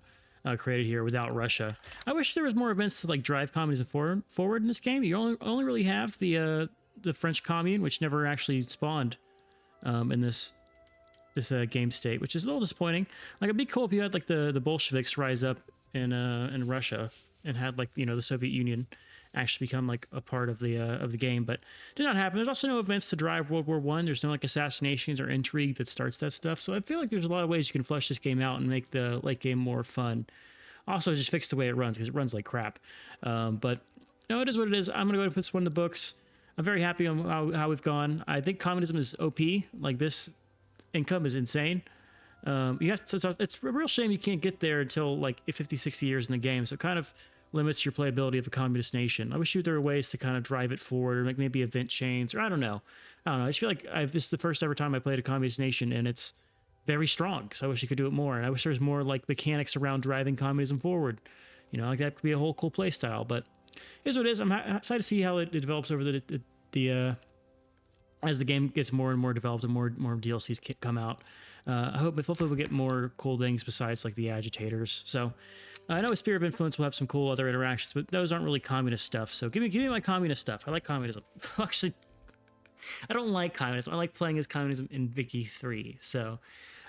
created here without Russia. I wish there was more events to like drive communism forward in this game. You only really have the French Commune, which never actually spawned in this game state, which is a little disappointing. Like it'd be cool if you had like the Bolsheviks rise up in Russia and had like, you know, the Soviet Union actually become like a part of the game, but did not happen. There's also no events to drive World War I. There's no like assassinations or intrigue that starts that stuff. So I feel like there's a lot of ways you can flesh this game out and make the late game more fun. Also, just fix the way it runs because it runs like crap. But no, it is what it is. I'm gonna go ahead and put this one in the books. I'm very happy on how we've gone. I think communism is OP. Like this income is insane. It's a real shame you can't get there until like 50, 60 years in the game. So it kind of limits your playability of a communist nation. I wish there were ways to kind of drive it forward or like maybe event chains or I don't know. I just feel like this is the first ever time I played a communist nation and it's very strong. So I wish you could do it more. And I wish there was more like mechanics around driving communism forward. You know, like that could be a whole cool play style, but here's what it is. I'm excited to see how it develops over the as the game gets more and more developed and more DLCs come out. Hopefully we'll get more cool things besides like the agitators. So I know with Sphere of Influence we'll have some cool other interactions, but those aren't really communist stuff. So give me my communist stuff. I like communism. Actually, I don't like communism. I like playing as communism in Vicky 3. So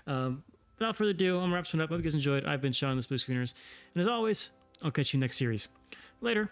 without further ado, I'm gonna wrap this one up. Hope you guys enjoyed. I've been Sean, the Blue Schooners, and as always, I'll catch you next series. Later.